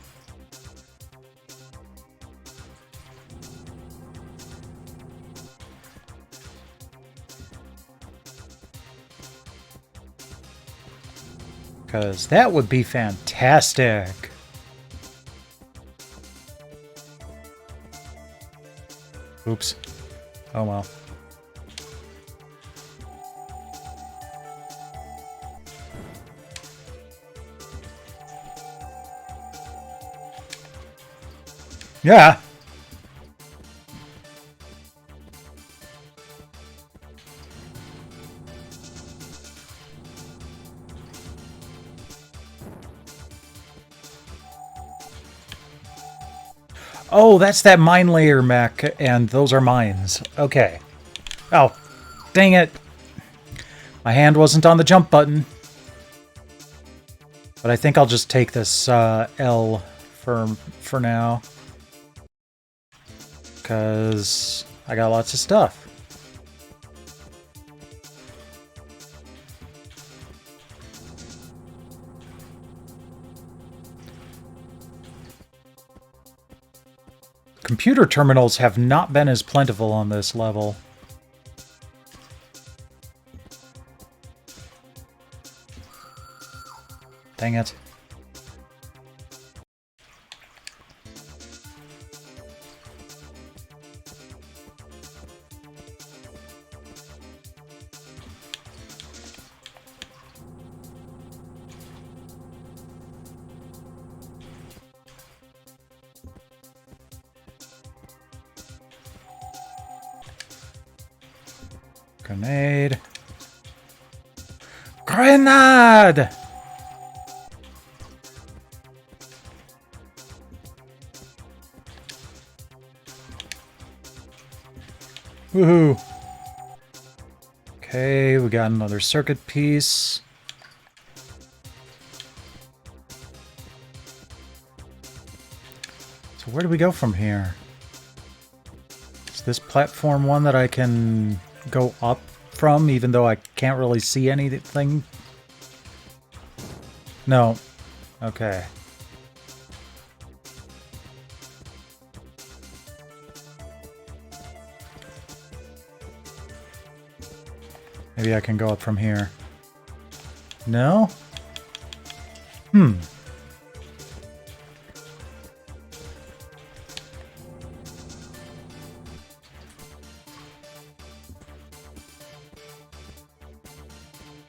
[SPEAKER 1] Because that would be fantastic. Oops. Oh well. Yeah. Oh, that's that mine layer mech, and those are mines. Okay. Oh, dang it. My hand wasn't on the jump button. But I think I'll just take this L for now. Because I got lots of stuff. Computer terminals have not been as plentiful on this level. Dang it. Grenade. Grenade! Woohoo! Okay, we got another circuit piece. So where do we go from here? Is this platform one that I can go up from, even though I can't really see anything? No. Okay. Maybe I can go up from here. No? Hmm.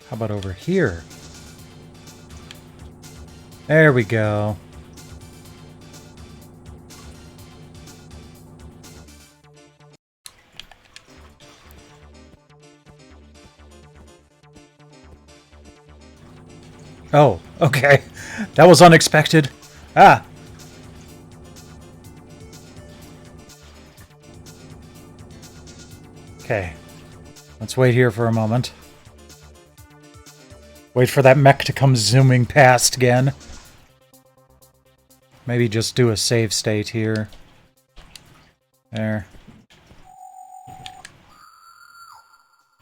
[SPEAKER 1] How about over here? There we go. Oh, okay. That was unexpected. Ah. Okay. Let's wait here for a moment. Wait for that mech to come zooming past again. Maybe just do a save state here. There.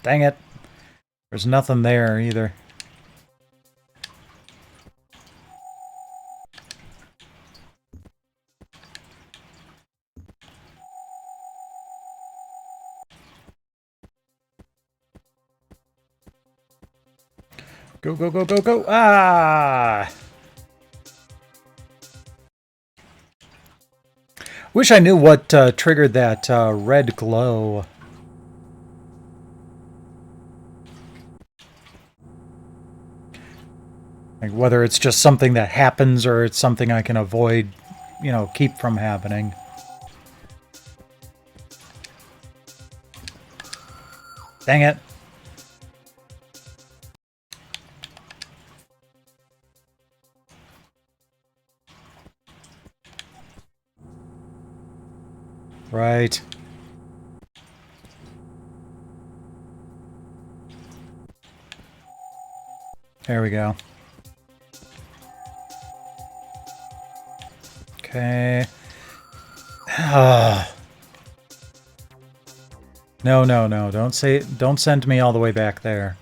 [SPEAKER 1] Dang it. There's nothing there either. Go, go, go, go, go. Ah! Wish I knew what triggered that red glow. Like whether it's just something that happens or it's something I can avoid, you know, keep from happening. Dang it. Right. There we go. Okay. No, no, no. Don't send me all the way back there.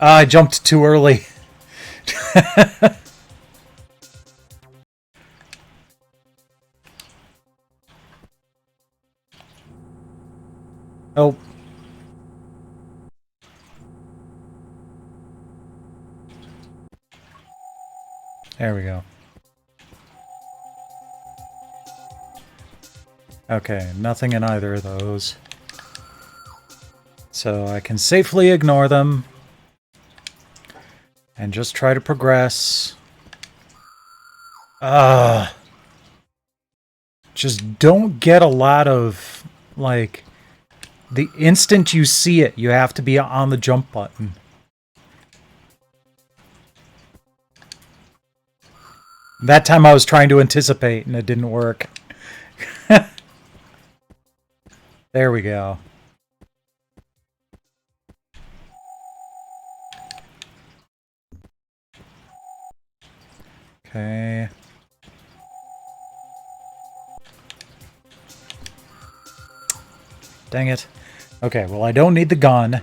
[SPEAKER 1] I jumped too early. Oh. There we go. Okay, nothing in either of those. So I can safely ignore them. And just try to progress. Just don't get a lot of, like, the instant you see it, you have to be on the jump button. That time I was trying to anticipate and it didn't work. There we go. Okay. Dang it. Okay, well, I don't need the gun.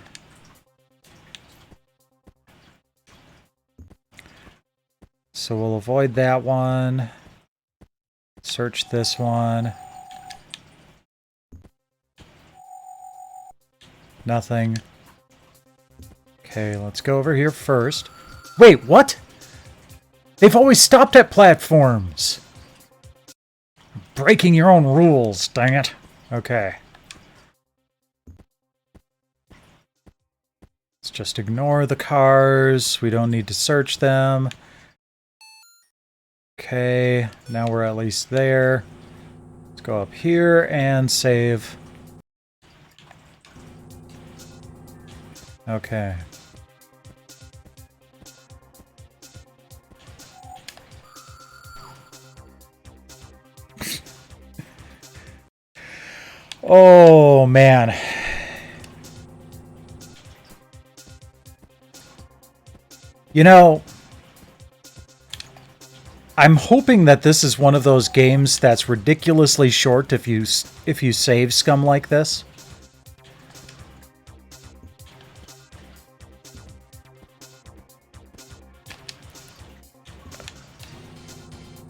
[SPEAKER 1] So we'll avoid that one. Search this one. Nothing. Okay, let's go over here first. Wait, what? They've always stopped at platforms. Breaking your own rules, dang it. Okay. Let's just ignore the cars. We don't need to search them. Okay, now we're at least there. Let's go up here and save. Okay. Oh, man. You know, I'm hoping that this is one of those games that's ridiculously short if you save scum like this.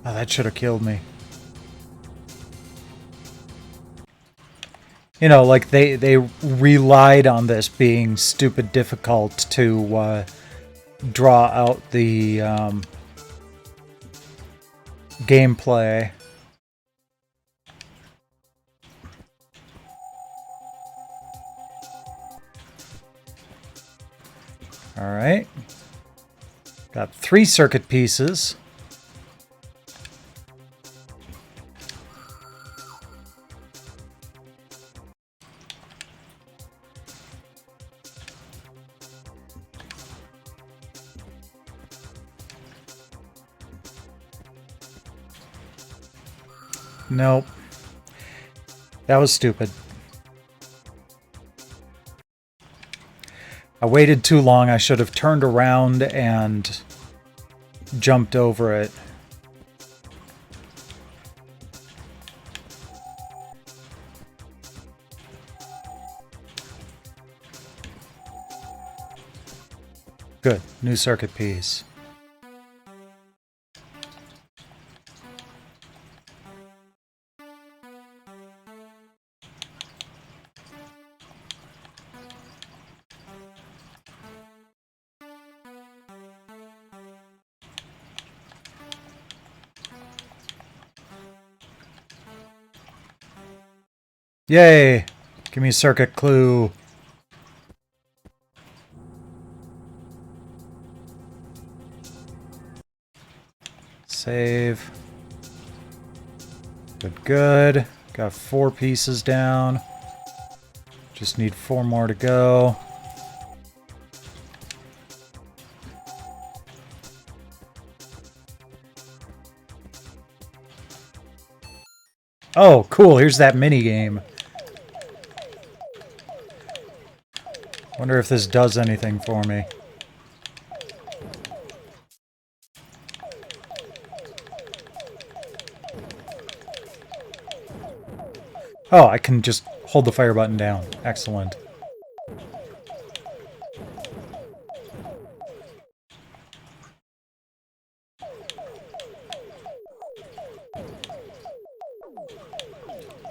[SPEAKER 1] Oh, that should have killed me. You know, like they relied on this being stupid difficult to draw out the gameplay. Alright. Got 3 circuit pieces. Nope. That was stupid. I waited too long. I should have turned around and jumped over it. Good. New circuit piece. Yay! Give me a circuit clue. Save. Good, good. Got 4 pieces down. Just need 4 more to go. Oh, cool. Here's that mini game. Wonder if this does anything for me. Oh, I can just hold the fire button down. Excellent.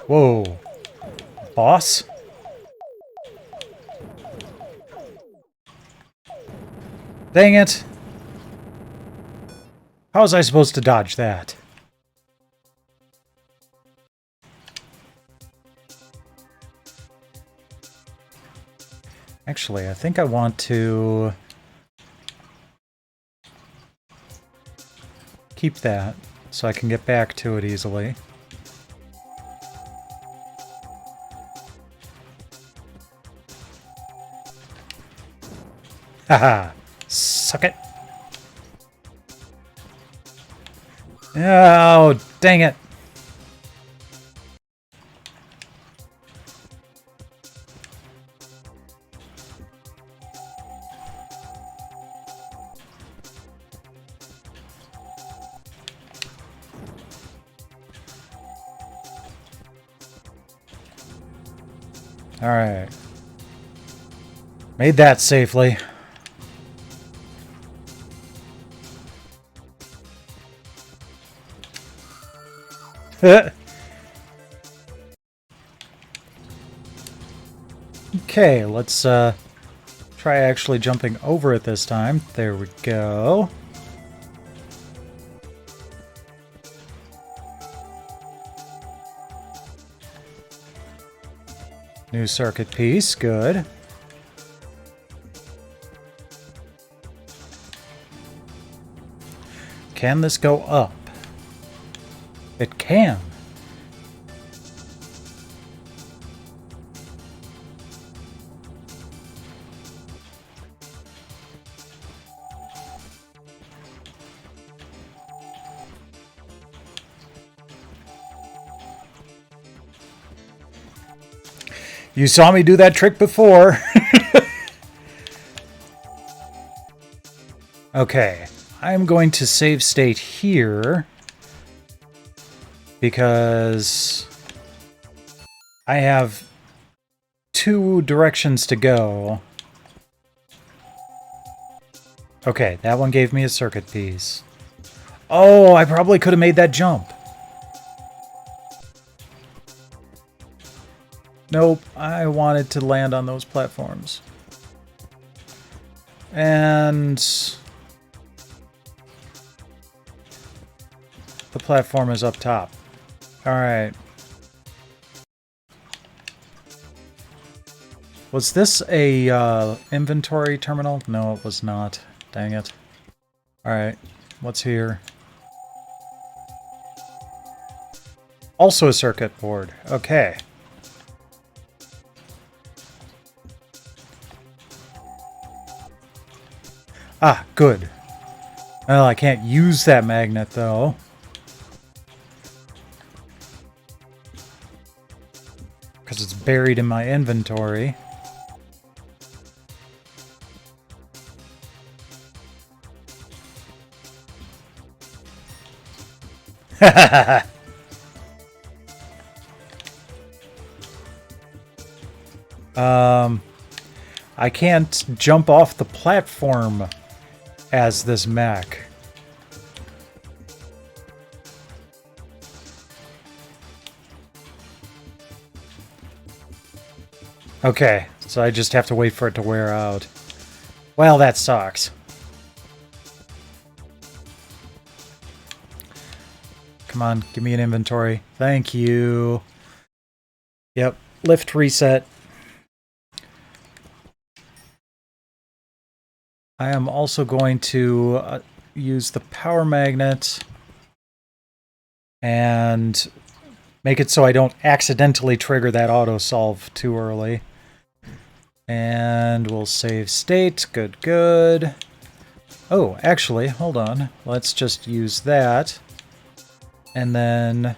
[SPEAKER 1] Whoa. Boss? Dang it! How was I supposed to dodge that? Actually, I think I want to keep that so I can get back to it easily. Haha! Suck it! Oh, dang it! Alright. Made that safely. Okay, let's try actually jumping over it this time. There we go. New circuit piece, good. Can this go up? It can. You saw me do that trick before. Okay, I'm going to save state here because I have 2 directions to go. Okay, that one gave me a circuit piece. Oh, I probably could have made that jump. Nope, I wanted to land on those platforms. And the platform is up top. Alright. Was this a inventory terminal? No, it was not. Dang it. Alright, what's here? Also a circuit board. Okay. Ah, good. Well, I can't use that magnet, though. Because it's buried in my inventory. I can't jump off the platform as this mech. Okay, so I just have to wait for it to wear out. Well, that sucks. Come on, give me an inventory. Thank you. Yep, lift reset. I am also going to use the power magnet and make it so I don't accidentally trigger that auto-solve too early. And we'll save state. Good, good. Oh, actually, hold on. Let's just use that. And then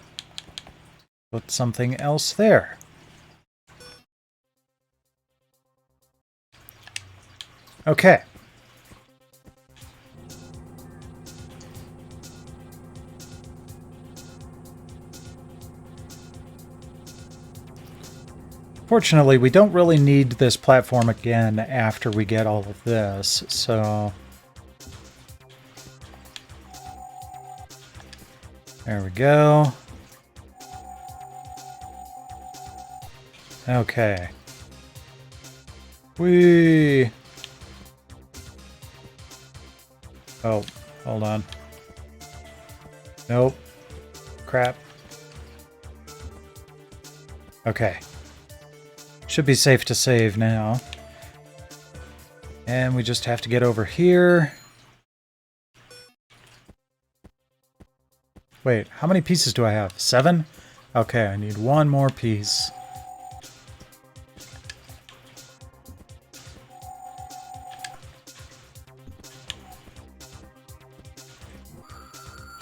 [SPEAKER 1] put something else there. Okay. Fortunately, we don't really need this platform again after we get all of this, so... There we go. Okay. Whee! Oh, hold on. Nope. Crap. Okay. Should be safe to save now. And we just have to get over here. Wait, how many pieces do I have? 7? Okay, I need one more piece.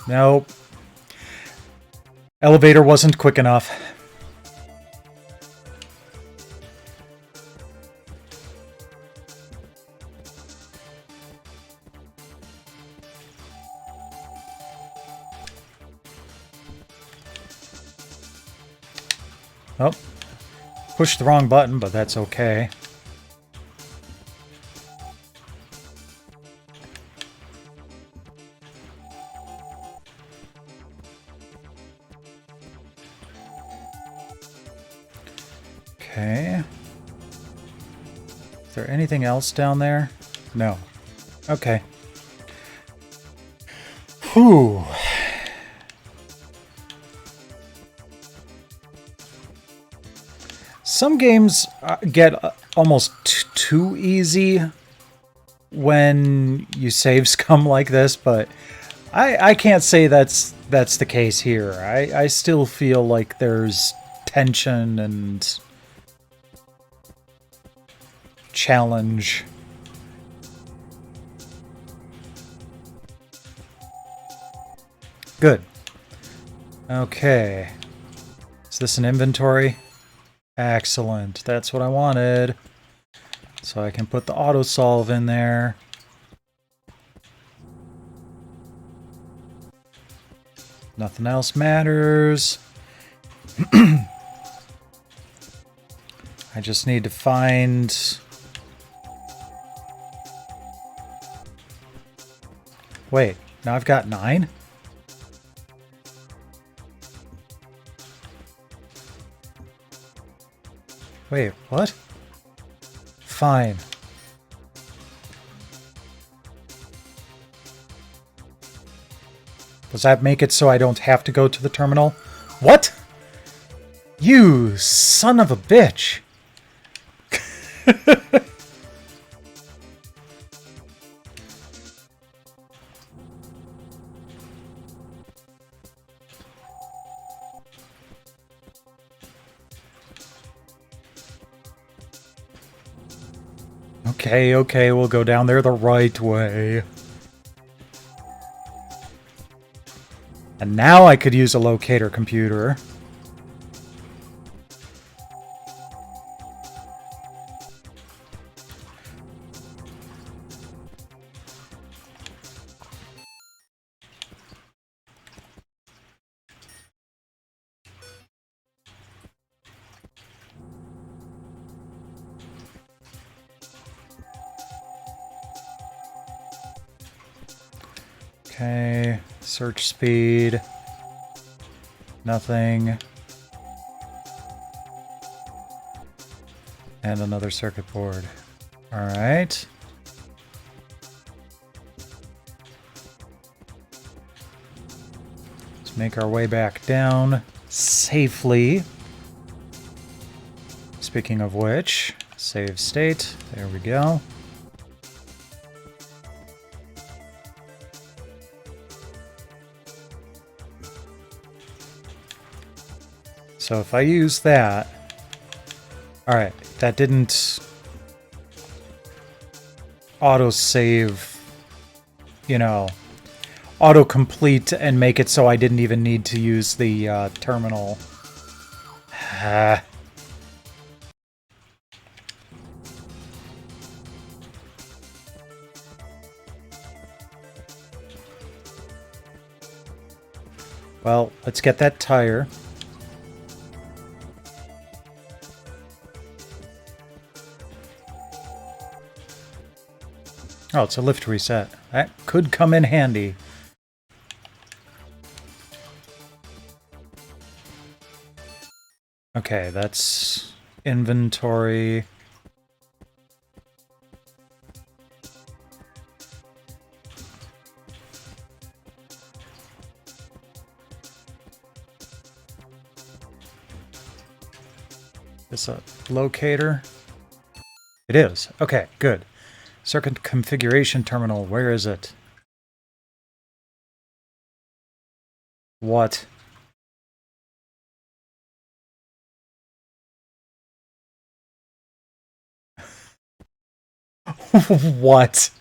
[SPEAKER 1] Nope. Elevator wasn't quick enough. Oh, pushed the wrong button, but that's okay. Okay. Is there anything else down there? No. Okay. Whew. Some games get almost too easy when you save scum like this, but I can't say that's the case here. I still feel like there's tension and challenge. Good. Okay. Is this an inventory? Excellent. That's what I wanted. So I can put the auto-solve in there. Nothing else matters. I just need to find... Wait, now I've got 9? Wait, what? Fine. Does that make it so I don't have to go to the terminal? What? You son of a bitch! Okay, we'll go down there the right way. And now I could use a locator computer. Okay, search speed. Nothing. And another circuit board. Alright. Let's make our way back down safely. Speaking of which, save state. There we go. So if I use that... Alright, that didn't auto-save, you know, auto-complete and make it so I didn't even need to use the terminal. Well, let's get that tire. Oh, it's a lift reset. That could come in handy. Okay, that's inventory. This a locator? It is. Okay, good. Circuit configuration terminal, where is it? What? What?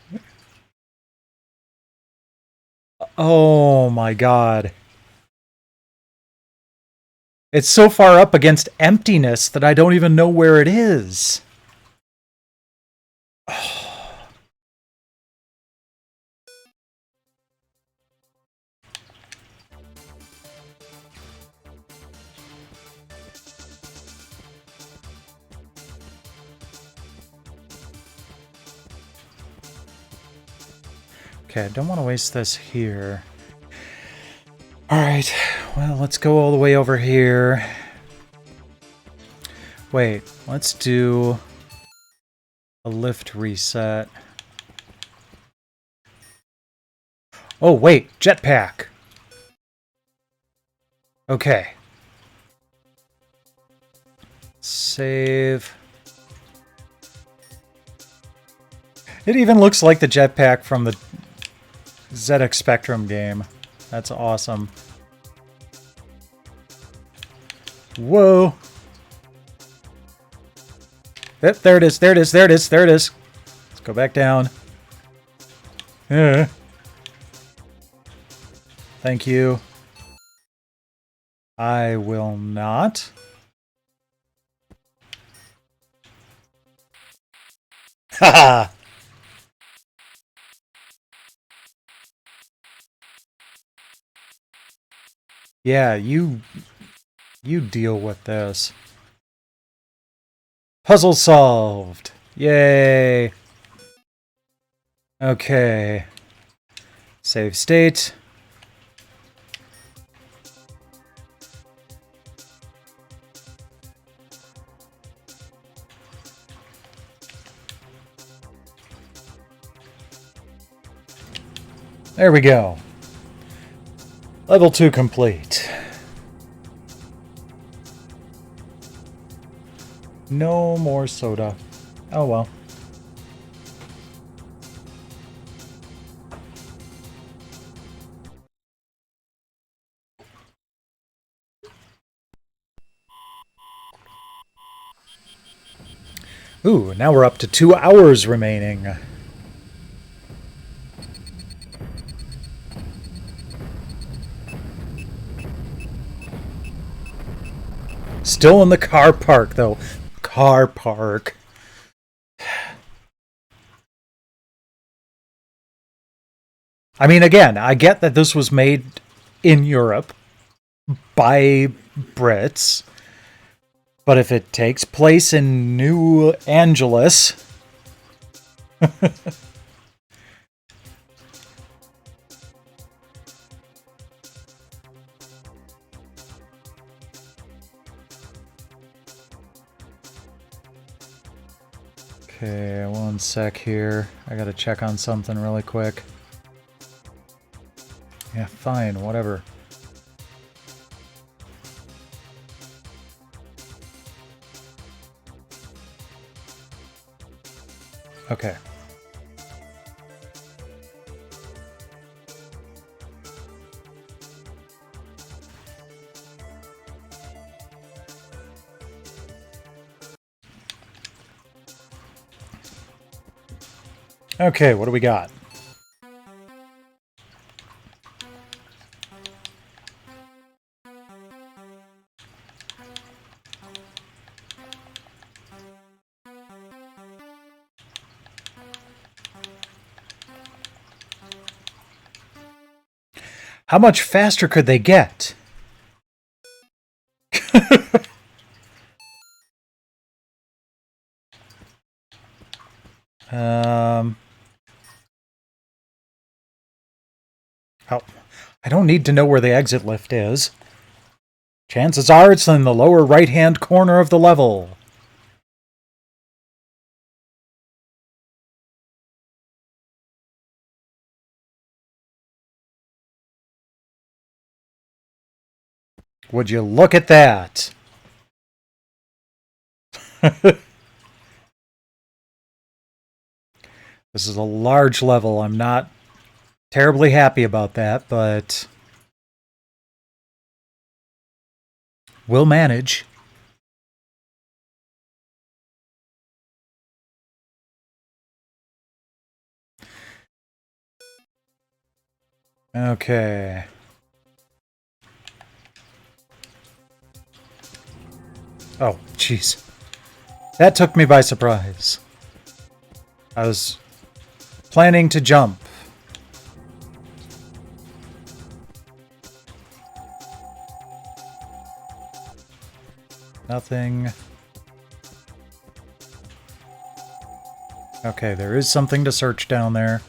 [SPEAKER 1] Oh my god. It's so far up against emptiness that I don't even know where it is. Okay, I don't want to waste this here. Alright, well, let's go all the way over here. Wait, let's do a lift reset. Oh, wait, jetpack. Okay. Save. It even looks like the jetpack from the ZX Spectrum game. That's awesome. Whoa. Yep, there it is, there it is, there it is, there it is. Let's go back down. Thank you. I will not. Haha! Yeah, you deal with this. Puzzle solved! Yay! Okay. Save state. There we go. Level 2 complete. No more soda. Oh well. Ooh, now we're up to 2 hours remaining. Still in the car park, though. Car park. I mean, again, I get that this was made in Europe by Brits, but if it takes place in New Angeles... Okay, one sec here. I gotta check on something really quick. Yeah, fine, whatever. Okay. Okay, what do we got? How much faster could they get? Oh, I don't need to know where the exit lift is. Chances are it's in the lower right-hand corner of the level. Would you look at that? This is a large level. I'm not terribly happy about that, but we'll manage. Okay. Oh, jeez. That took me by surprise. I was planning to jump. Nothing. Okay, there is something to search down there.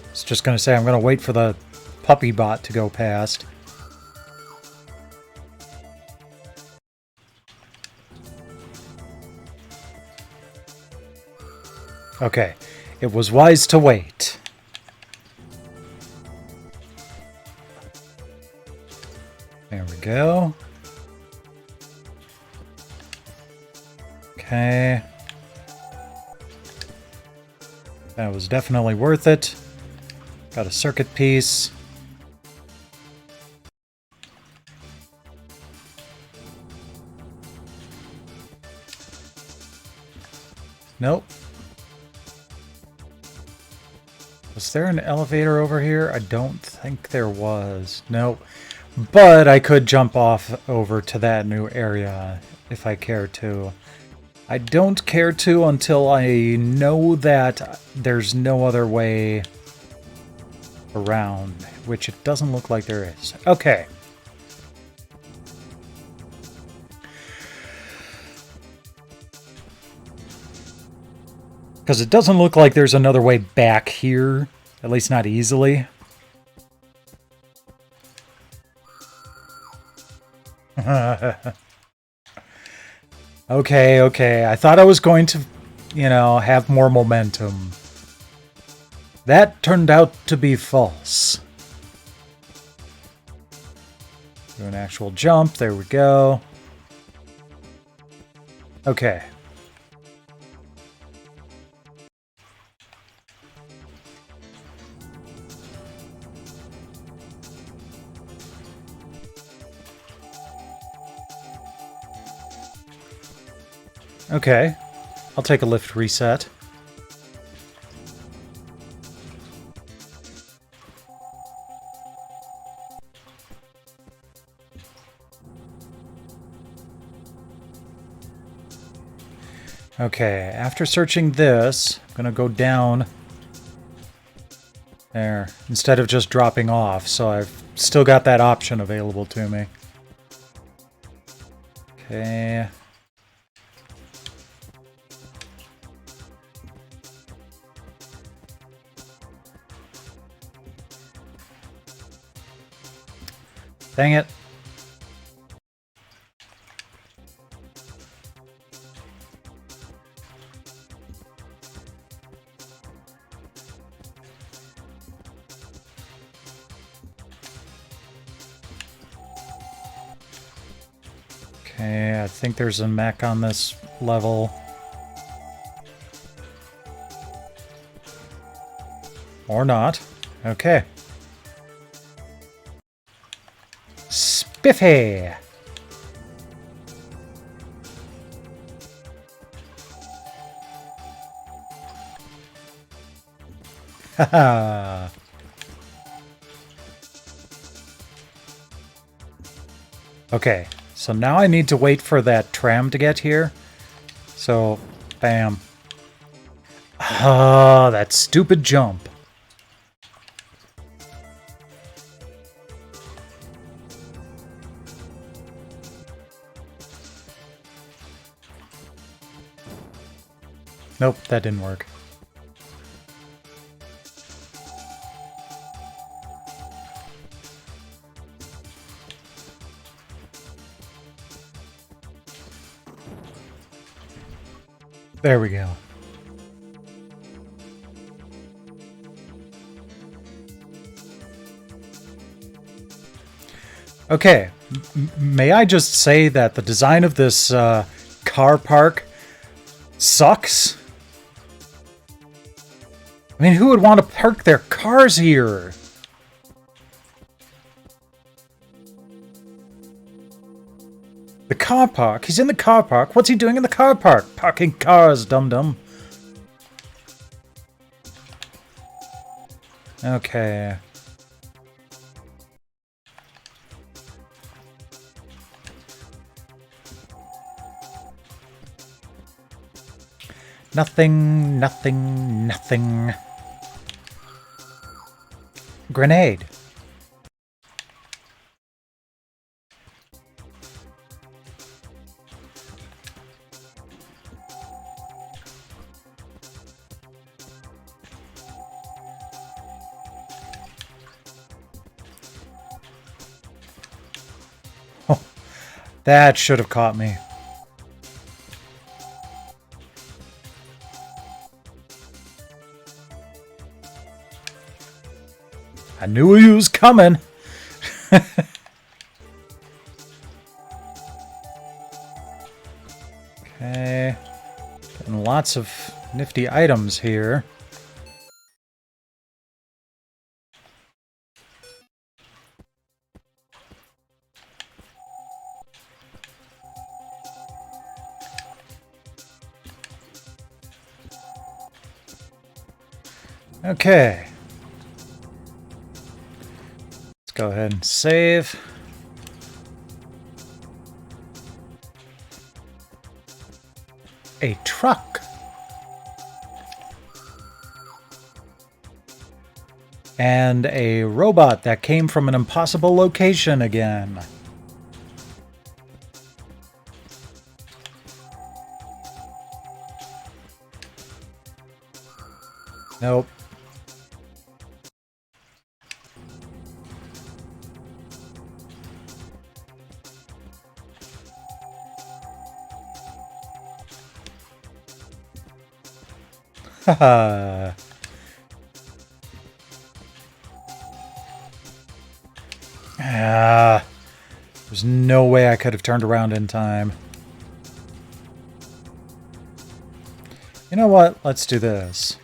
[SPEAKER 1] I was just going to say I'm going to wait for the puppy bot to go past. Okay, it was wise to wait. There we go. Okay. That was definitely worth it. Got a circuit piece. Nope. Was there an elevator over here? I don't think there was. Nope. But I could jump off over to that new area if I care to. I don't care to until I know that there's no other way around, which it doesn't look like there is. Okay. Because it doesn't look like there's another way back here, at least not easily. Okay. I thought I was going to, have more momentum. That turned out to be false. Do an actual jump. There we go. Okay. Okay. I'll take a lift reset. Okay, after searching this, I'm gonna go down there instead of just dropping off, so I've still got that option available to me. Okay. Dang it. Okay, I think there's a mech on this level. Or not. Okay. Spiffy! Haha. Okay, so now I need to wait for that tram to get here. So, bam. Ah, that stupid jump. Nope, that didn't work. There we go. Okay, may I just say that the design of this car park sucks? I mean, who would want to park their cars here? The car park? He's in the car park? What's he doing in the car park? Parking cars, dum-dum. Okay. Nothing, nothing, nothing. Grenade. Oh, that should have caught me. I knew he was coming. Okay. Getting lots of nifty items here. Okay. Let's go ahead and save. A truck. And a robot that came from an impossible location again. Nope. Haha. Ah, there's no way I could have turned around in time. You know what? Let's do this.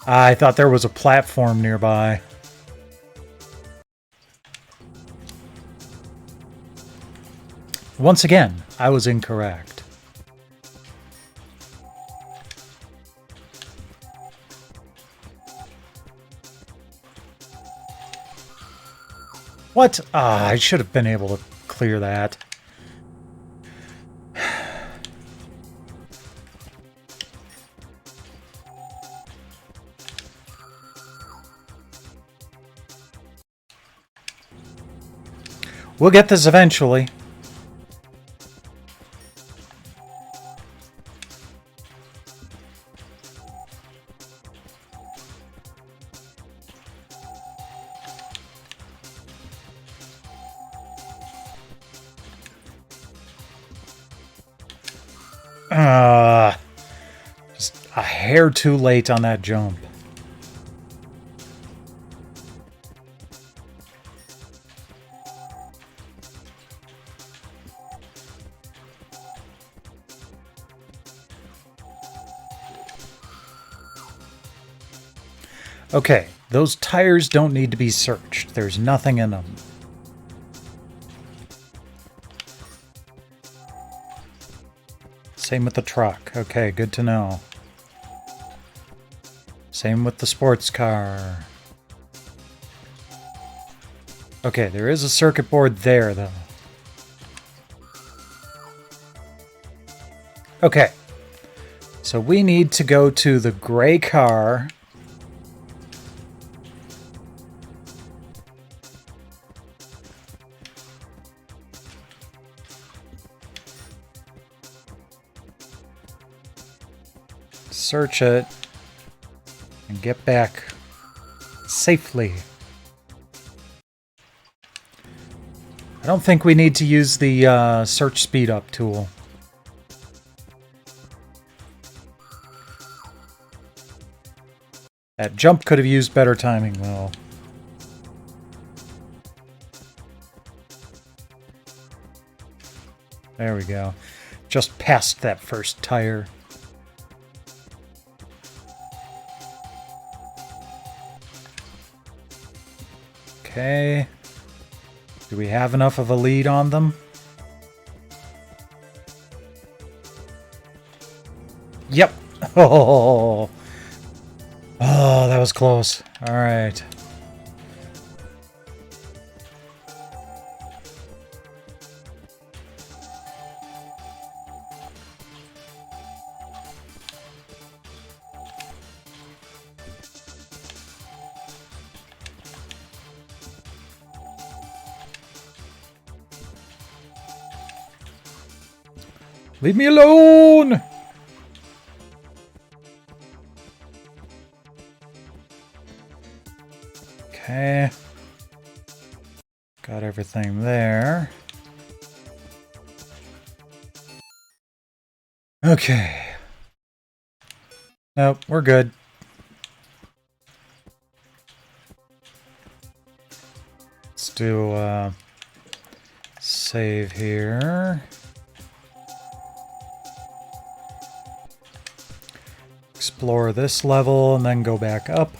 [SPEAKER 1] I thought there was a platform nearby. Once again, I was incorrect. What? Ah, I should have been able to clear that. We'll get this eventually. Just a hair too late on that jump. Okay, those tires don't need to be searched. There's nothing in them. Same with the truck. Okay, good to know. Same with the sports car. Okay, there is a circuit board there, though. Okay. So we need to go to the gray car. Search it. And get back safely. I don't think we need to use the search speed up tool. That jump could have used better timing, though. There we go. Just past that first tire. Okay. Do we have enough of a lead on them? Yep. Oh, that was close. All right. Leave me alone! Okay. Got everything there. Okay. Nope, we're good. Let's do save here. Explore this level and then go back up.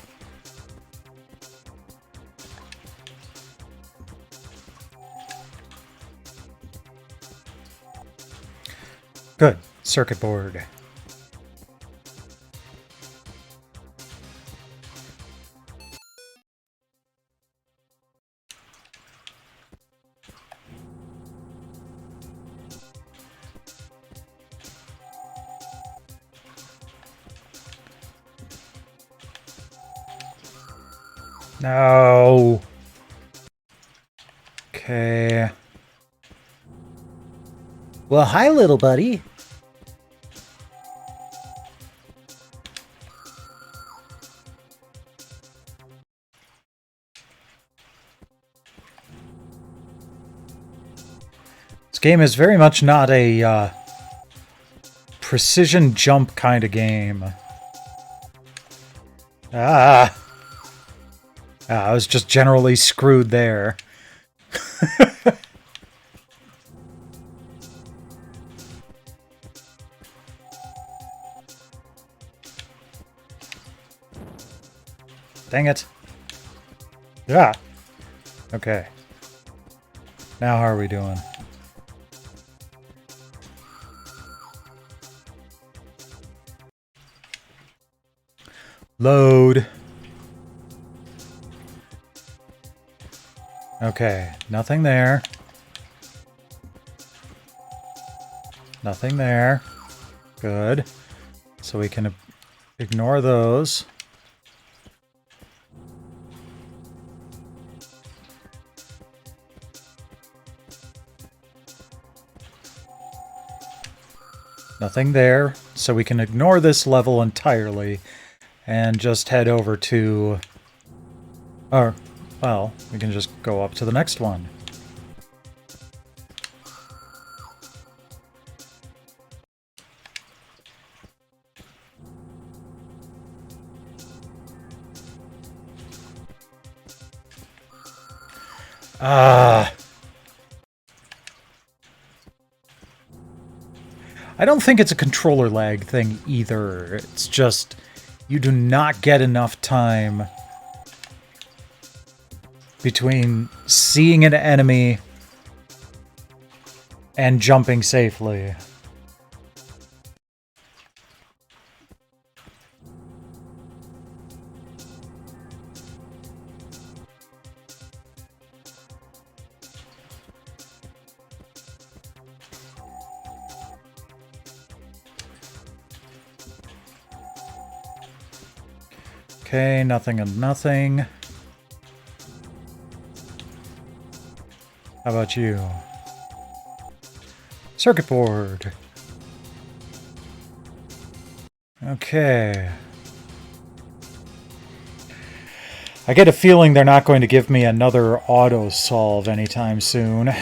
[SPEAKER 1] Good. Circuit board. No. Okay. Well, hi, little buddy. This game is very much not a precision jump kind of game. I was just generally screwed there. Dang it. Yeah. Okay. Now how are we doing? Load. Okay, nothing there. Nothing there. Good. So we can ignore those. Nothing there, so we can ignore this level entirely and just head over to... Or, well, we can just go up to the next one. Ah... I don't think it's a controller lag thing either. It's just you do not get enough time between seeing an enemy and jumping safely. Okay, nothing and nothing. How about you? Circuit board. Okay. I get a feeling they're not going to give me another auto solve anytime soon.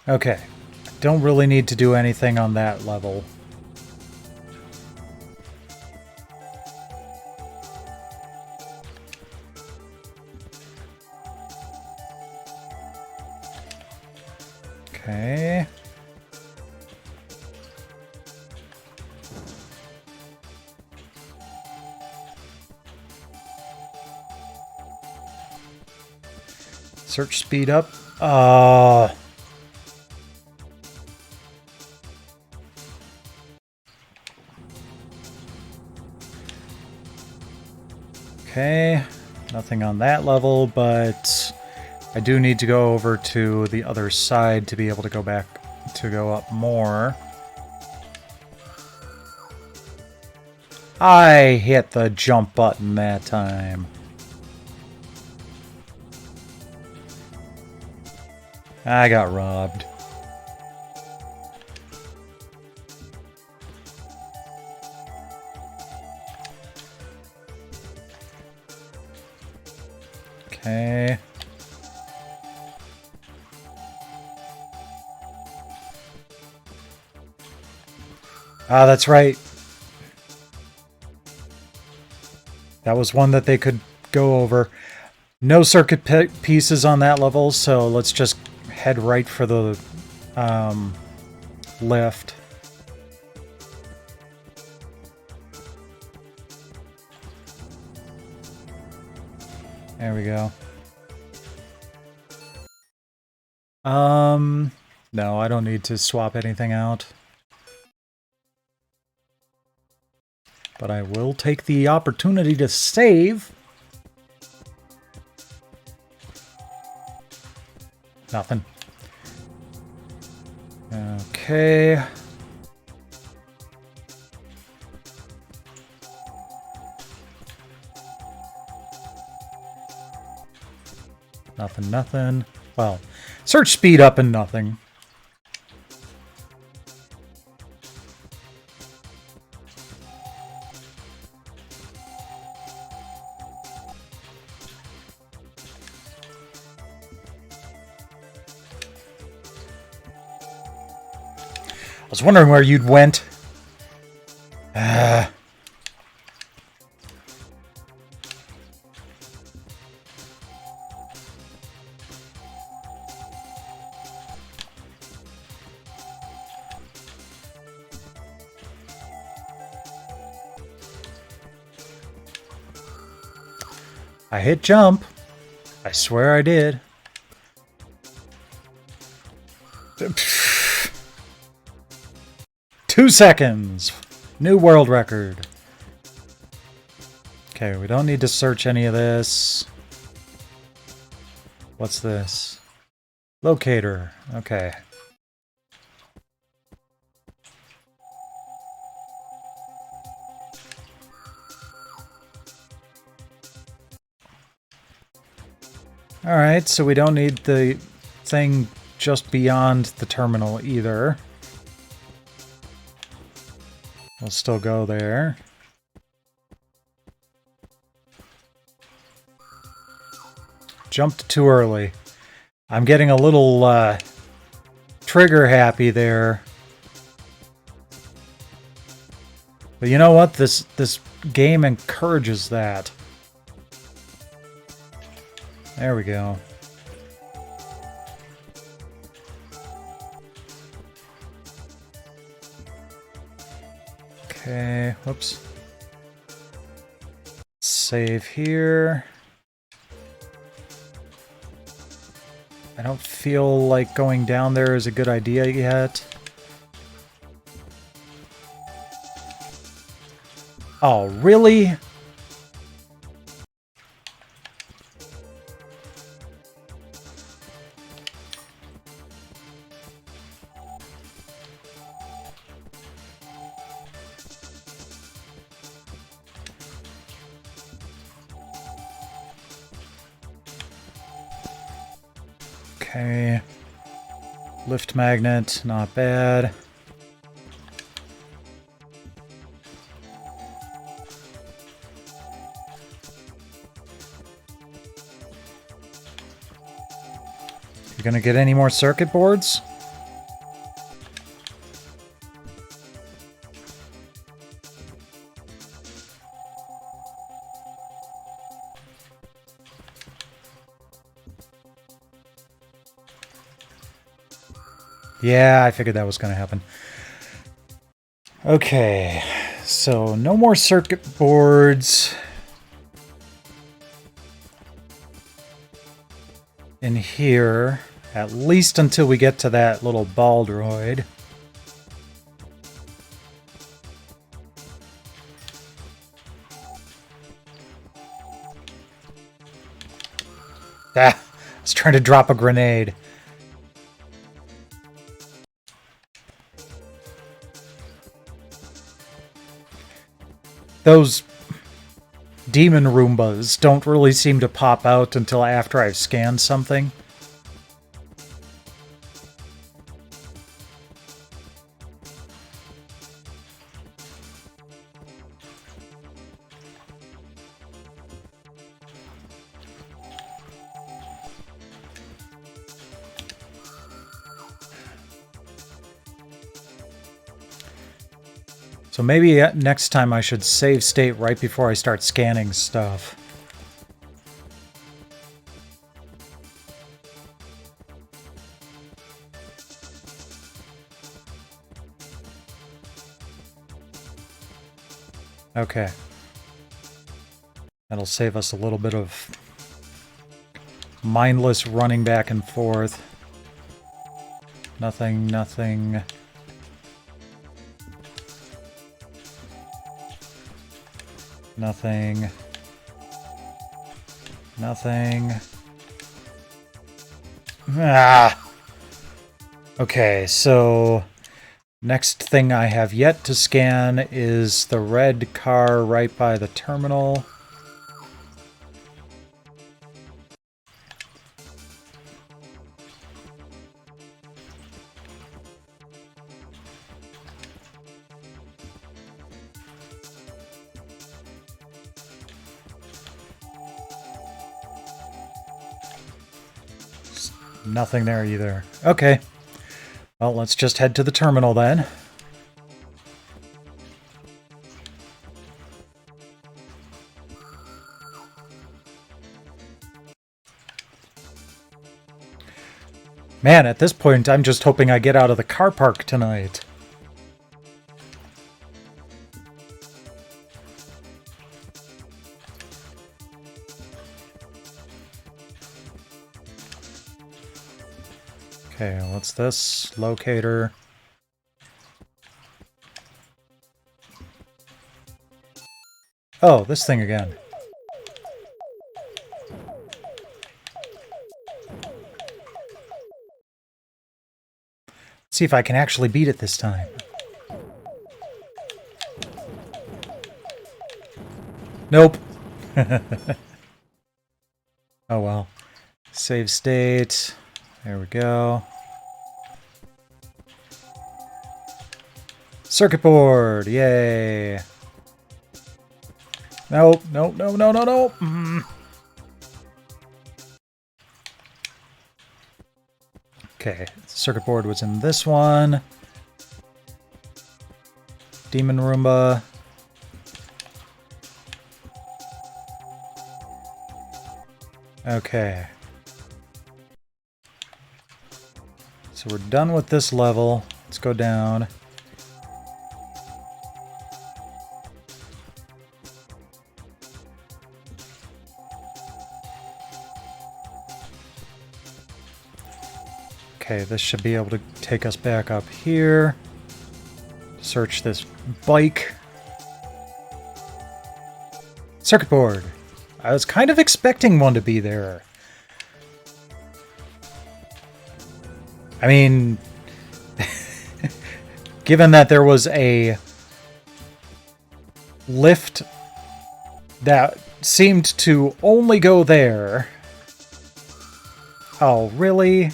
[SPEAKER 1] Okay. Don't really need to do anything on that level. Okay. Search speed up. Okay, nothing on that level, but I do need to go over to the other side to be able to go back to go up more. I hit the jump button that time. I got robbed. Okay. Ah, that's right. That was one that they could go over. No circuit pieces on that level, so let's just head right for the lift. There we go. No, I don't need to swap anything out. But I will take the opportunity to save. Nothing. Okay. Nothing, nothing. Well, search speed up and nothing. I was wondering where you'd went. I hit jump. I swear I did. 2 seconds. New world record. Okay, we don't need to search any of this. What's this? Locator. Okay. Alright, so we don't need the thing just beyond the terminal either. We'll still go there. Jumped too early. I'm getting a little trigger happy there. But you know what? This game encourages that. There we go. Okay, whoops. Save here. I don't feel like going down there is a good idea yet. Oh, really? Okay. Lift magnet, not bad. You gonna get any more circuit boards? Yeah, I figured that was going to happen. Okay, so no more circuit boards in here, at least until we get to that little ball droid. Ah, I was trying to drop a grenade. Those demon Roombas don't really seem to pop out until after I've scanned something. So maybe next time I should save state right before I start scanning stuff. Okay. That'll save us a little bit of mindless running back and forth. Nothing, nothing. Nothing. Nothing. Ah! Okay, so next thing I have yet to scan is the red car right by the terminal. Nothing there either. Okay. Well, let's just head to the terminal then. Man, at this point, I'm just hoping I get out of the car park tonight. Okay, what's this? Locator. Oh, this thing again. Let's see if I can actually beat it this time. Nope. Oh well. Save state. There we go. Circuit board! Yay! Nope, nope, no, no, no, no! Okay, circuit board was in this one. Demon Roomba. Okay. So we're done with this level. Let's go down. Okay, this should be able to take us back up here. Search this bike. Circuit board. I was kind of expecting one to be there. I mean, given that there was a lift that seemed to only go there. Oh, really?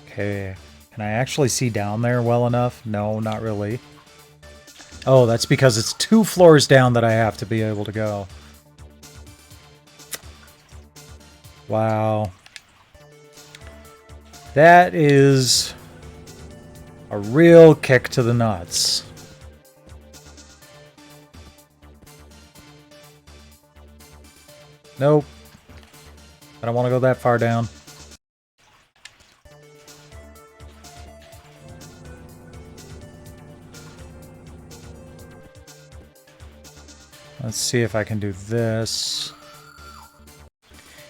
[SPEAKER 1] Okay, can I actually see down there well enough? No, not really. Oh, that's because it's 2 floors down that I have to be able to go. Wow. That is a real kick to the nuts. Nope. I don't want to go that far down. Let's see if I can do this.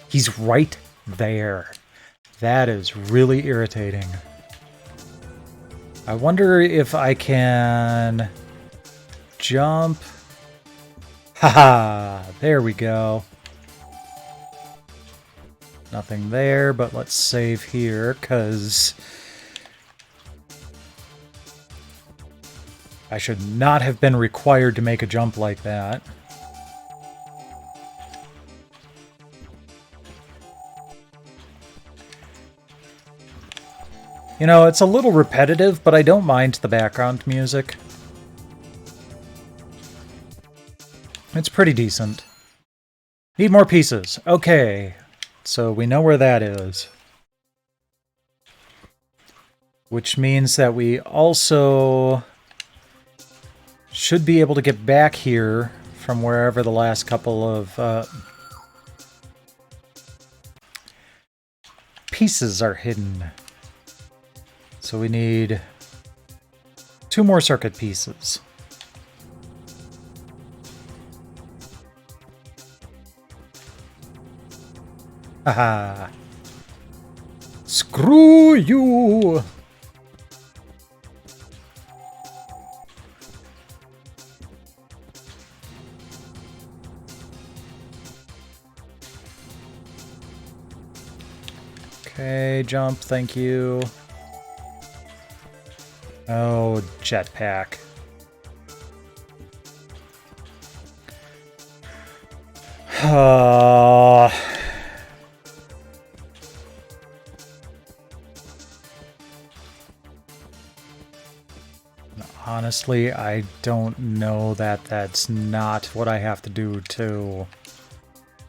[SPEAKER 1] He's right there. That is really irritating. I wonder if I can jump. Haha, there we go. Nothing there, but let's save here, because I should not have been required to make a jump like that. You know, it's a little repetitive, but I don't mind the background music. It's pretty decent. Need more pieces. Okay, so we know where that is. Which means that we also should be able to get back here from wherever the last couple of pieces are hidden. So we need 2 more circuit pieces. Haha. Screw you! Okay, jump, thank you. Oh, jetpack. Honestly, I don't know that that's not what I have to do to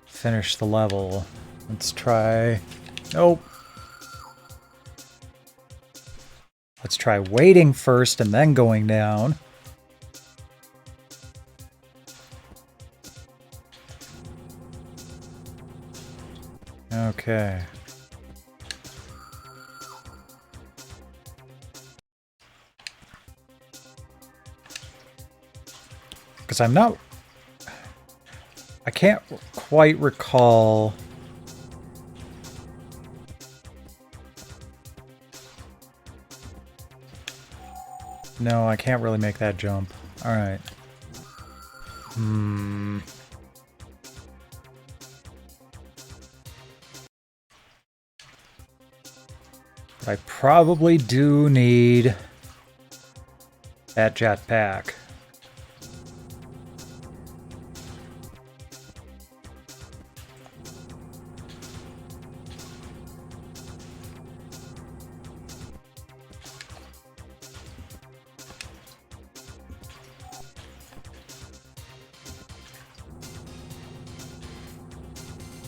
[SPEAKER 1] finish the level. Let's try... Nope. Let's try waiting first and then going down. Okay. Because I'm not... I can't quite recall... No, I can't really make that jump. Alright. I probably do need that jetpack.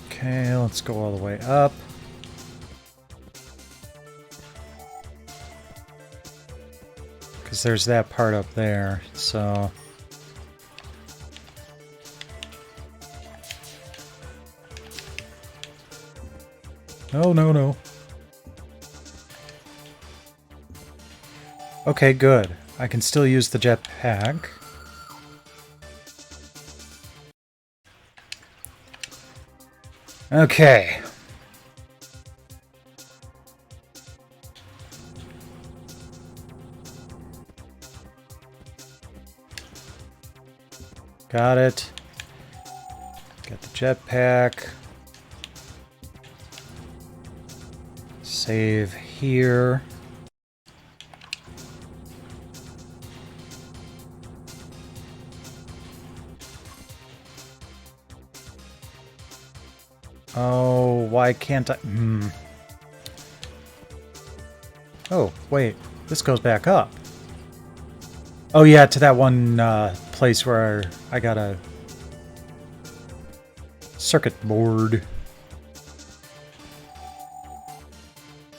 [SPEAKER 1] Okay, let's go all the way up. Because there's that part up there, so... No, no, no. Okay, good. I can still use the jetpack. Okay. Got it. Got the jetpack. Save here. Oh, why can't I? Oh, wait. This goes back up. Oh, yeah, to that one place where I got a circuit board.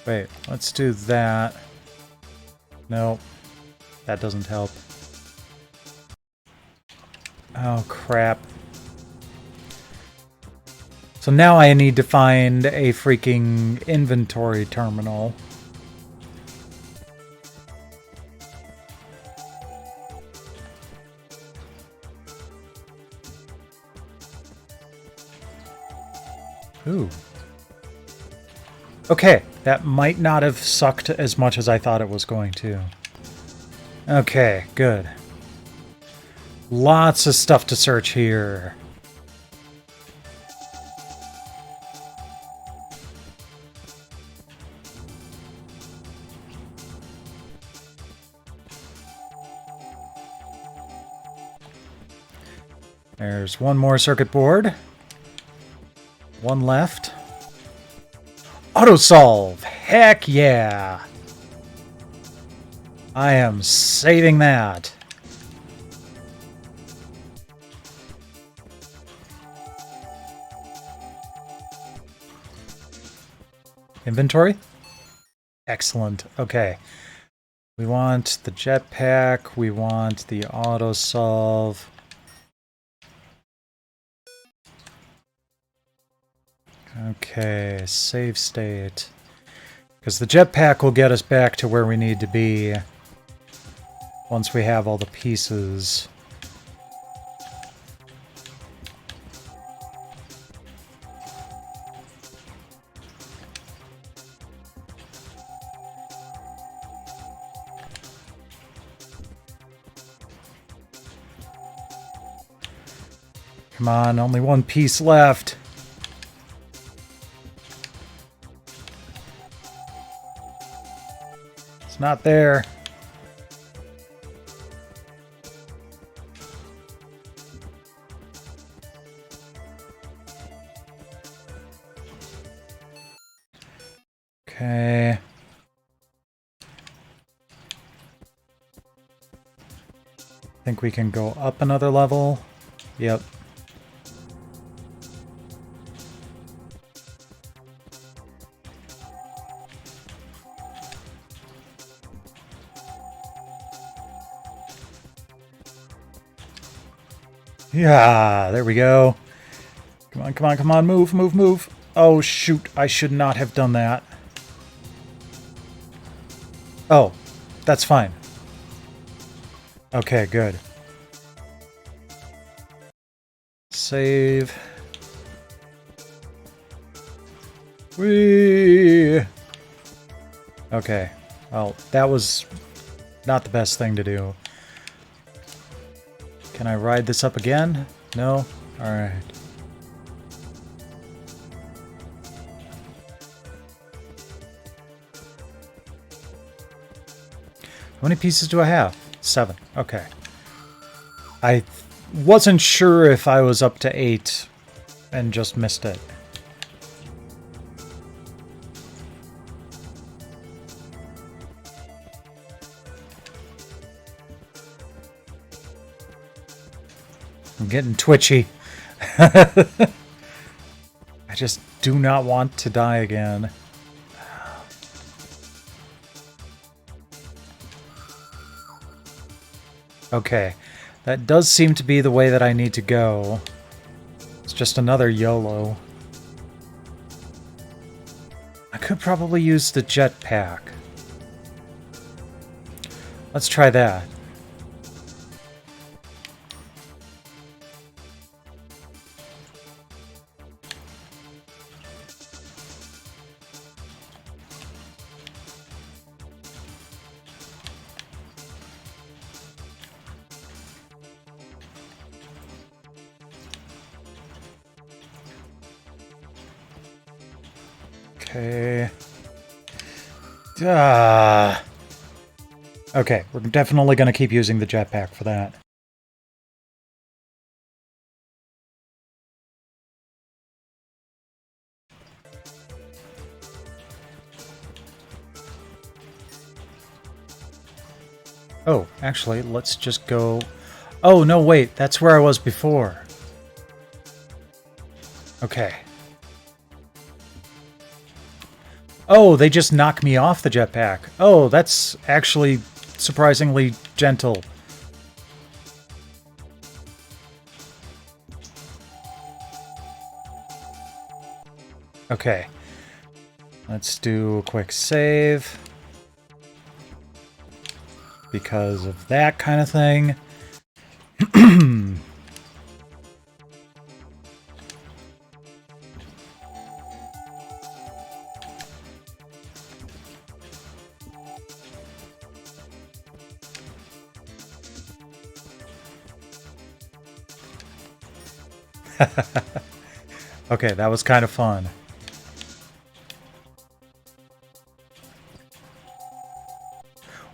[SPEAKER 1] Wait, let's do that. No, that doesn't help. Oh, crap. So now I need to find a freaking inventory terminal. Ooh. Okay, that might not have sucked as much as I thought it was going to. Okay, good. Lots of stuff to search here. There's one more circuit board. One left. Auto-solve! Heck yeah! I am saving that. Inventory? Excellent. Okay. We want the jetpack. We want the auto-solve. Okay, save state. Because the jetpack will get us back to where we need to be once we have all the pieces. Come on, only one piece left. It's not there. Okay. Think we can go up another level. Yep. Yeah, there we go. Come on, come on, come on, move, move, move. Oh, shoot, I should not have done that. Oh, that's fine. Okay, good. Save. Whee! Okay, well, that was not the best thing to do. Can I ride this up again? No? Alright. How many pieces do I have? 7. Okay. I wasn't sure if I was up to 8 and just missed it. I'm getting twitchy. I just do not want to die again. Okay, that does seem to be the way that I need to go. It's just another YOLO. I could probably use the jetpack. Let's try that. Okay. Okay, we're definitely going to keep using the jetpack for that. Oh, actually, let's just go... Oh, no, wait, that's where I was before. Okay. Oh, they just knock me off the jetpack. Oh, that's actually surprisingly gentle. Okay. Let's do a quick save. Because of that kind of thing. Okay, that was kind of fun.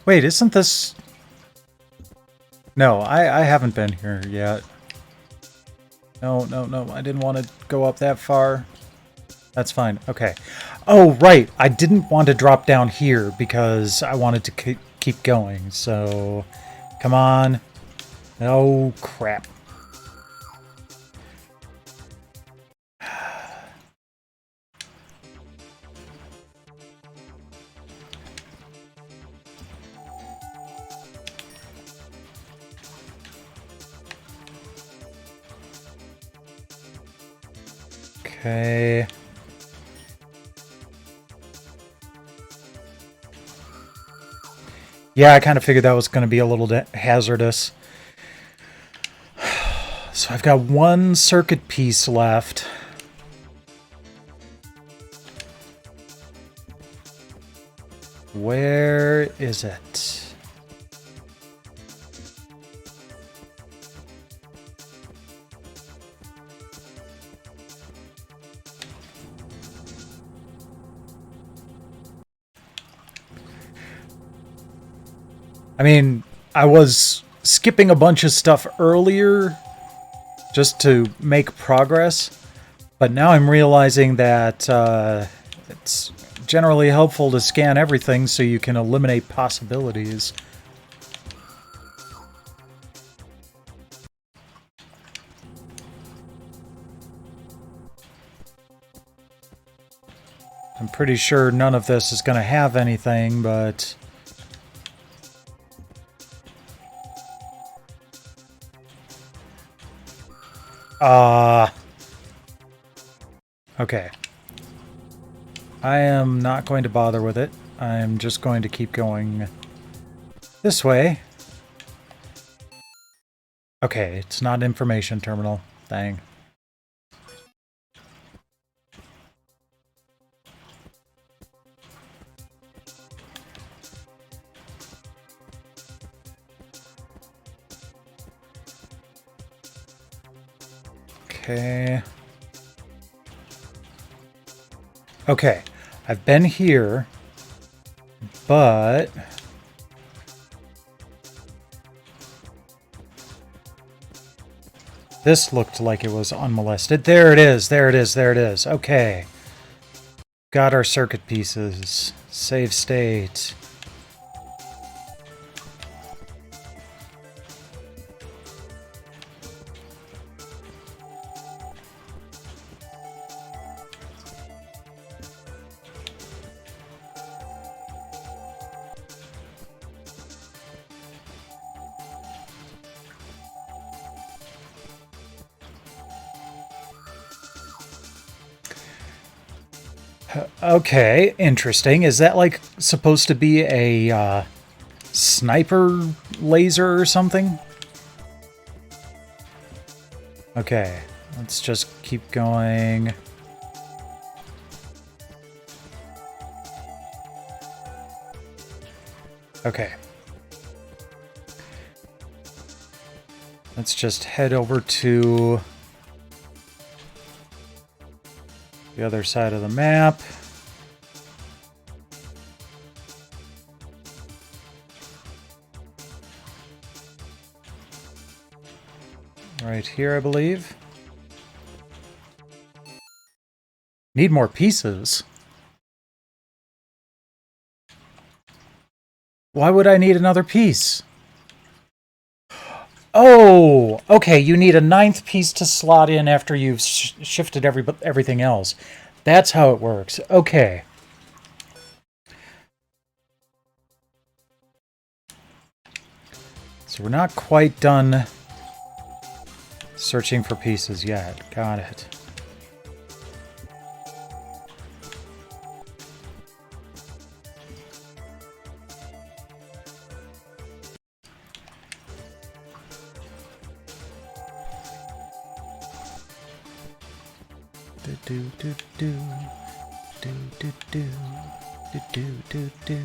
[SPEAKER 1] Wait, isn't this... No, I haven't been here yet. No, no, no, I didn't want to go up that far. That's fine, okay. Oh, right, I didn't want to drop down here because I wanted to keep going, so... Come on. Oh, crap. Okay. Yeah, I kind of figured that was going to be a little hazardous. So I've got one circuit piece left. Where is it? I mean, I was skipping a bunch of stuff earlier just to make progress, but now I'm realizing that it's generally helpful to scan everything so you can eliminate possibilities. I'm pretty sure none of this is going to have anything, but... Okay. I am not going to bother with it. I'm just going to keep going this way. Okay, it's not information terminal. Dang. Okay. Okay, I've been here, but This looked like it was unmolested. There it is, there it is, there it is. Okay. Got our circuit pieces. Save state. Okay, interesting. Is that like supposed to be a sniper laser or something? Okay, let's just keep going. Okay. Let's just head over to the other side of the map. Right here, I believe. Need more pieces. Why would I need another piece? Oh, okay, you need a 9th piece to slot in after you've shifted everything else. That's how it works. Okay. So we're not quite done searching for pieces yet. Got it. Do do do do do do do do do do.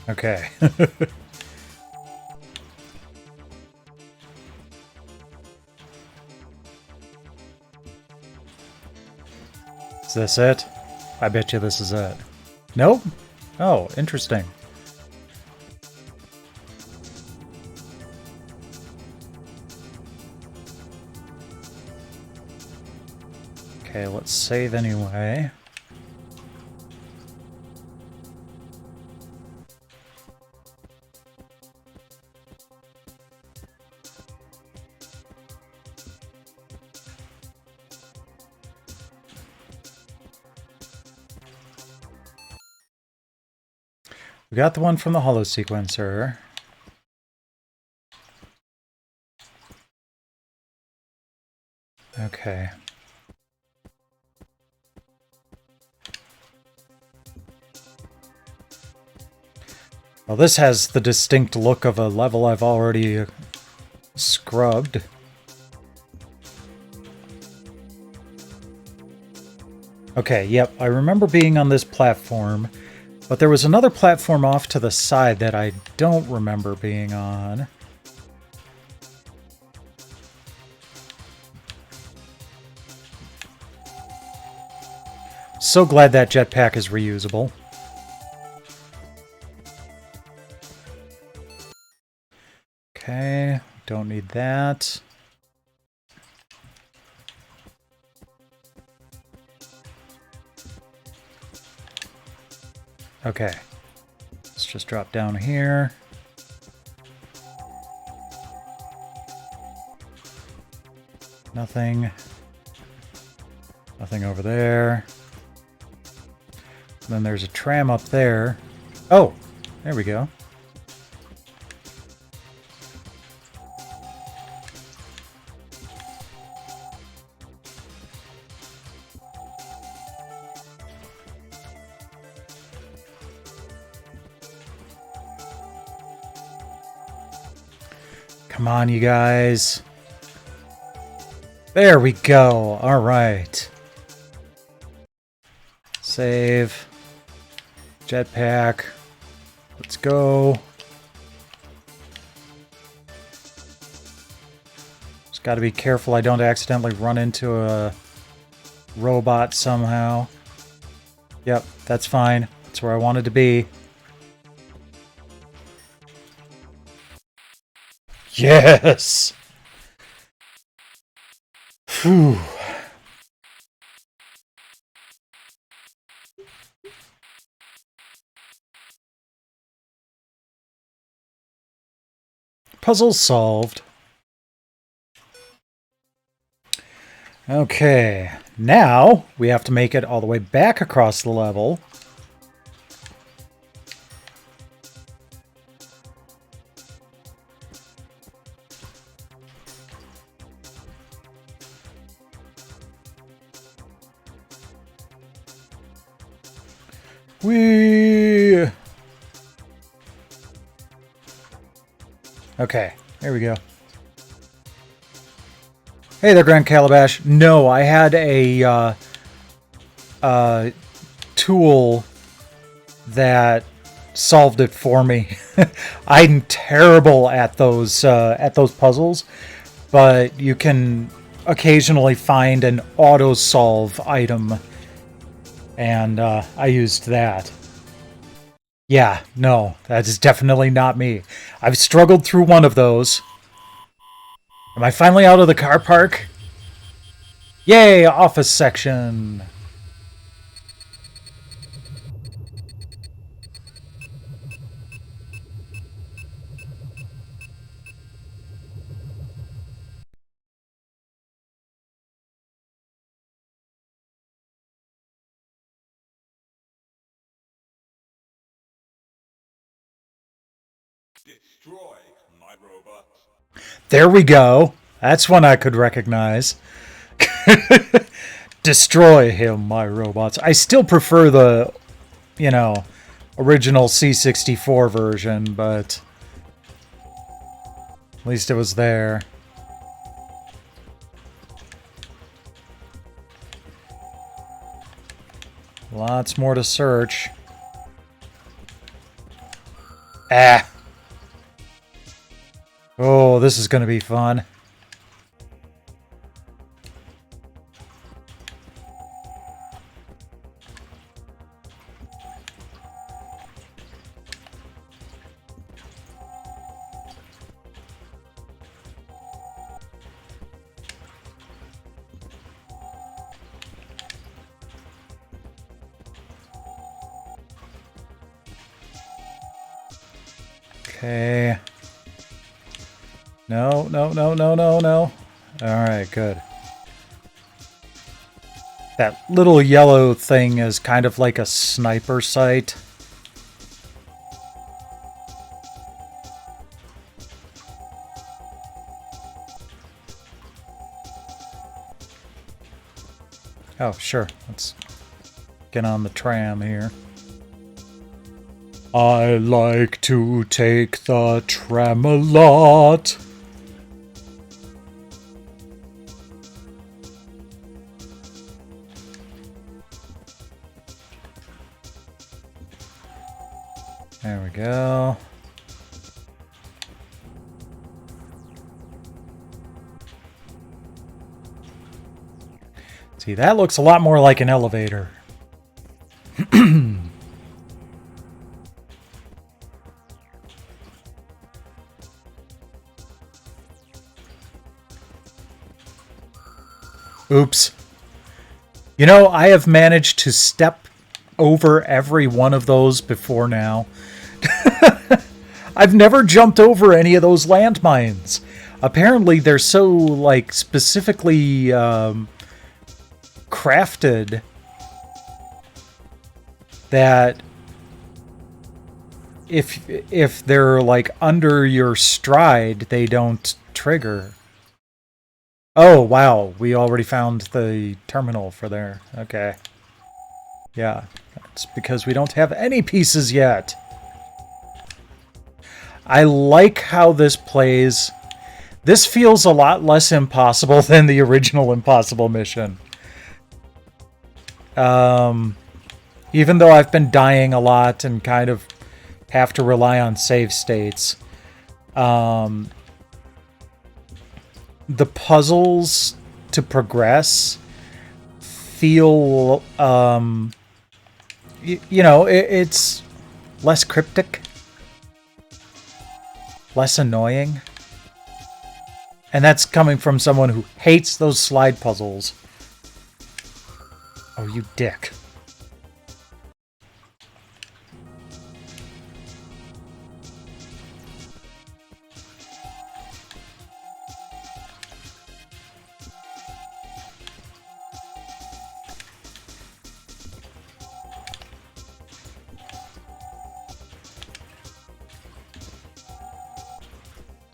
[SPEAKER 1] Okay. Is this it? I bet you this is it. Nope? Oh, interesting. Okay, let's save anyway. We got the one from the holo sequencer. Okay. Well, this has the distinct look of a level I've already scrubbed. Okay, yep, I remember being on this platform, but there was another platform off to the side that I don't remember being on. So glad that jetpack is reusable. Okay, don't need that. Okay, let's just drop down here. Nothing. Nothing over there. And then there's a tram up there. Oh, there we go. Come on, you guys. There we go. All right. Save. Jetpack. Let's go. Just got to be careful I don't accidentally run into a robot somehow. Yep, that's fine. That's where I wanted to be. Yes! Phew. Puzzle solved. Okay, now we have to make it all the way back across the level. Whee! Okay, there we go. Hey there, Grand Calabash. No, I had a tool that solved it for me. I'm terrible at those puzzles, but you can occasionally find an auto solve item, and I used that. Yeah, no, that is definitely not me. I've struggled through one of those. Am I finally out of the car park? Yay, office section.
[SPEAKER 2] Destroy my robot.
[SPEAKER 1] There we go. That's one I could recognize. Destroy him, my robots. I still prefer the, original C64 version, but at least it was there. Lots more to search. Ah. Oh, this is going to be fun. Okay. No, no, no, no, no, no. Alright, good. That little yellow thing is kind of like a sniper sight. Oh, sure. Let's get on the tram here. I like to take the tram a lot. There we go. See, that looks a lot more like an elevator. Oops. You know, I have managed to step over every one of those before now. I've never jumped over any of those landmines. Apparently, they're so, like, specifically crafted that if they're, like, under your stride, they don't trigger. Oh, wow. We already found the terminal for there. Okay. Yeah. It's because we don't have any pieces yet. I like how this plays. This feels a lot less impossible than the original Impossible mission. Even though I've been dying a lot and kind of have to rely on save states. The puzzles to progress feel, it's less cryptic, less annoying. And that's coming from someone who hates those slide puzzles. Oh, you dick.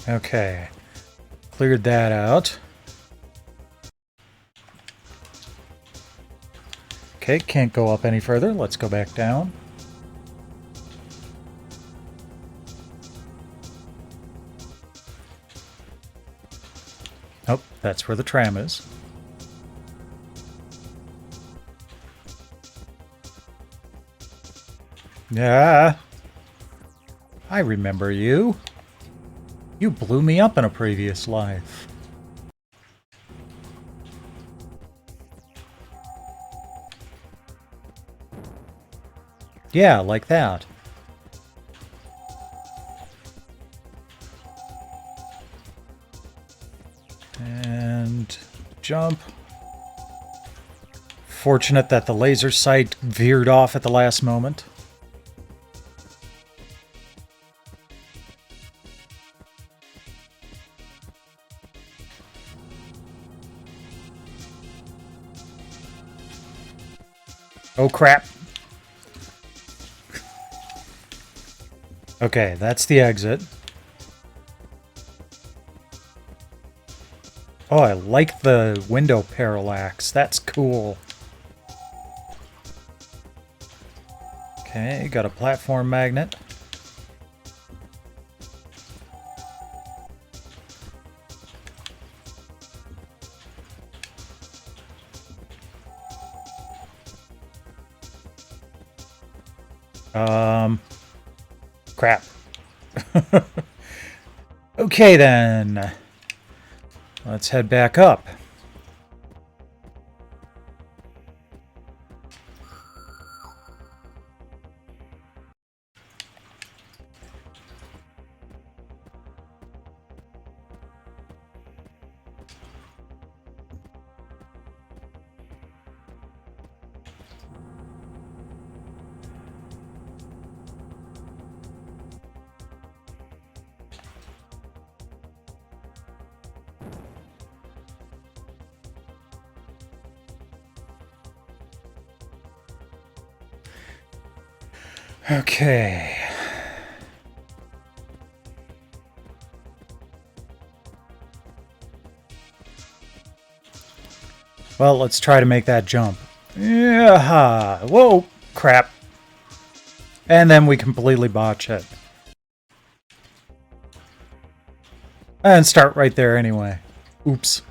[SPEAKER 1] Okay. Cleared that out. Okay, can't go up any further. Let's go back down. Oh, that's where the tram is. Yeah. I remember you. You blew me up in a previous life. Yeah, like that. And jump. Fortunate that the laser sight veered off at the last moment. Oh crap. Okay, that's the exit. Oh, I like the window parallax. That's cool. Okay, got a platform magnet. Crap. Okay then. Let's head back up. Okay. Well, let's try to make that jump. Yeah. Whoa, crap. And then we completely botch it. And start right there anyway. Oops.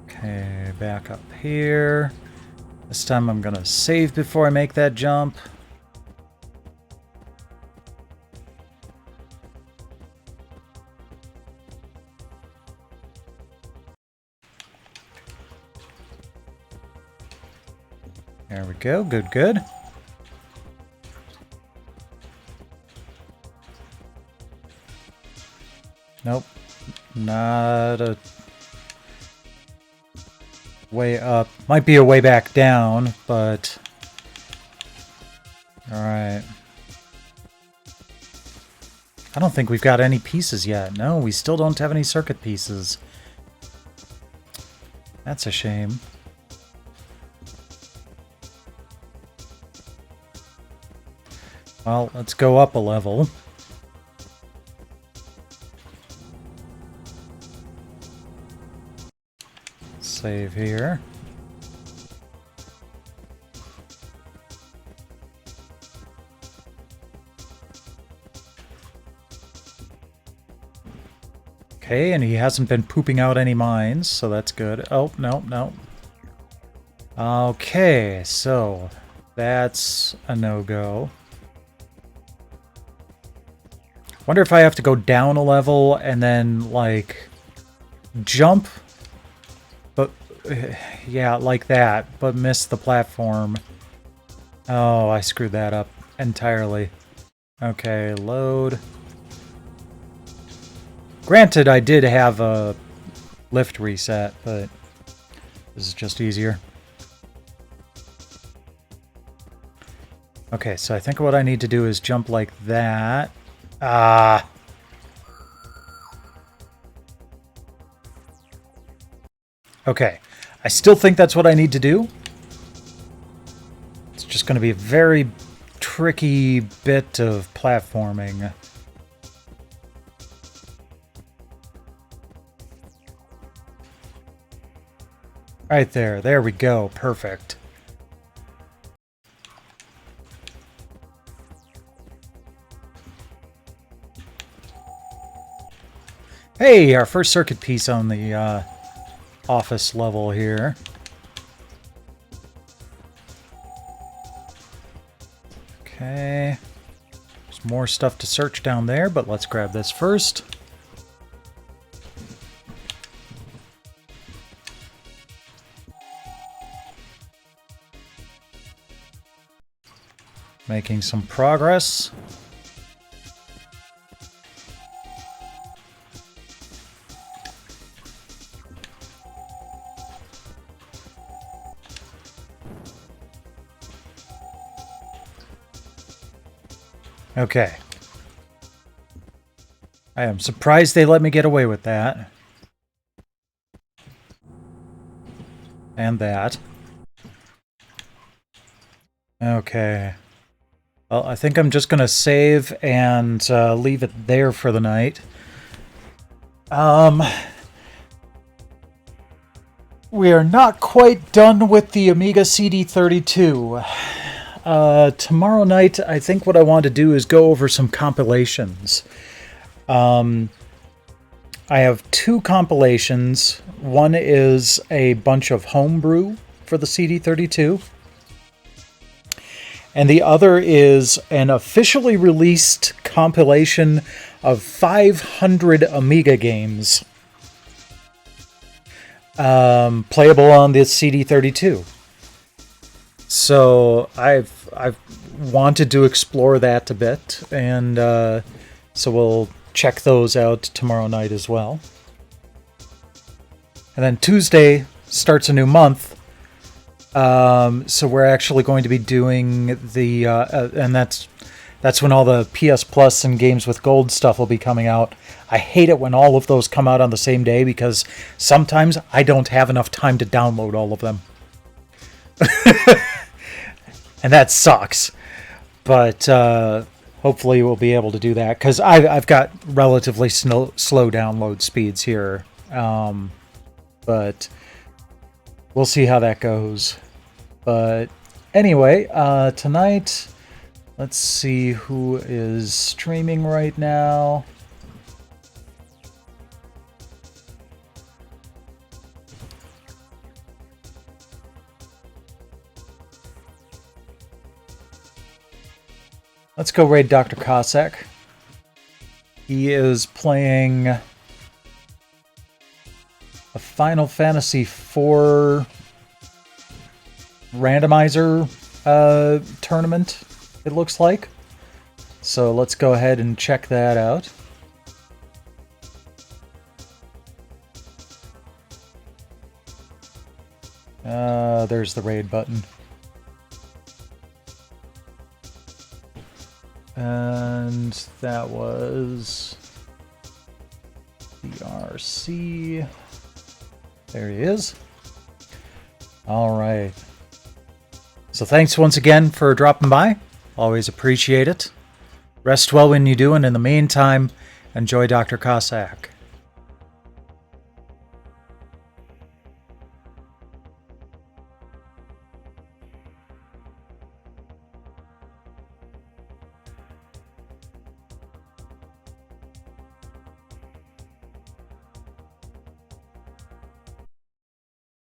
[SPEAKER 1] Okay, back up here. This time I'm gonna save before I make that jump. There we go. Good, good. Nope. Not a way up. Might be a way back down, but... Alright. I don't think we've got any pieces yet. No, we still don't have any circuit pieces. That's a shame. Well, let's go up a level. Save here. Okay, and he hasn't been pooping out any mines, so that's good. Oh, no, no. Okay, so that's a no-go. Wonder if I have to go down a level and then, like, jump. But, yeah, like that, but miss the platform. Oh, I screwed that up. entirely. Okay, load. Granted, I did have a lift reset, but this is just easier. Okay, so I think what I need to do is jump like that. Ah. Okay, I still think that's what I need to do. It's just going to be a very tricky bit of platforming. Right there. There we go. Perfect. Hey, our first circuit piece on the office level here. Okay. There's more stuff to search down there, but let's grab this first. Making some progress. Okay. I am surprised they let me get away with that. And that. Okay. Well, I think I'm just going to save and leave it there for the night. We are not quite done with the Amiga CD32. Tomorrow night, I think what I want to do is go over some compilations. I have 2 compilations. One is a bunch of homebrew for the CD32. And the other is an officially released compilation of 500 Amiga games. Playable on the CD32. So I've wanted to explore that a bit, and so we'll check those out tomorrow night as well. And then Tuesday starts a new month, so we're actually going to be doing the and that's when all the PS Plus and Games with Gold stuff will be coming out. I hate it when all of those come out on the same day because sometimes I don't have enough time to download all of them. And that sucks. But hopefully we'll be able to do that because I've got relatively slow download speeds here. But we'll see how that goes. But anyway, tonight, let's see who is streaming right now. Let's go raid Dr. Cossack. He is playing a Final Fantasy IV randomizer tournament, it looks like. So let's go ahead and check that out. There's the raid button. And that was BRC. There he is. All right. So thanks once again for dropping by. Always appreciate it. Rest well when you do, and in the meantime, enjoy Dr. Cossack.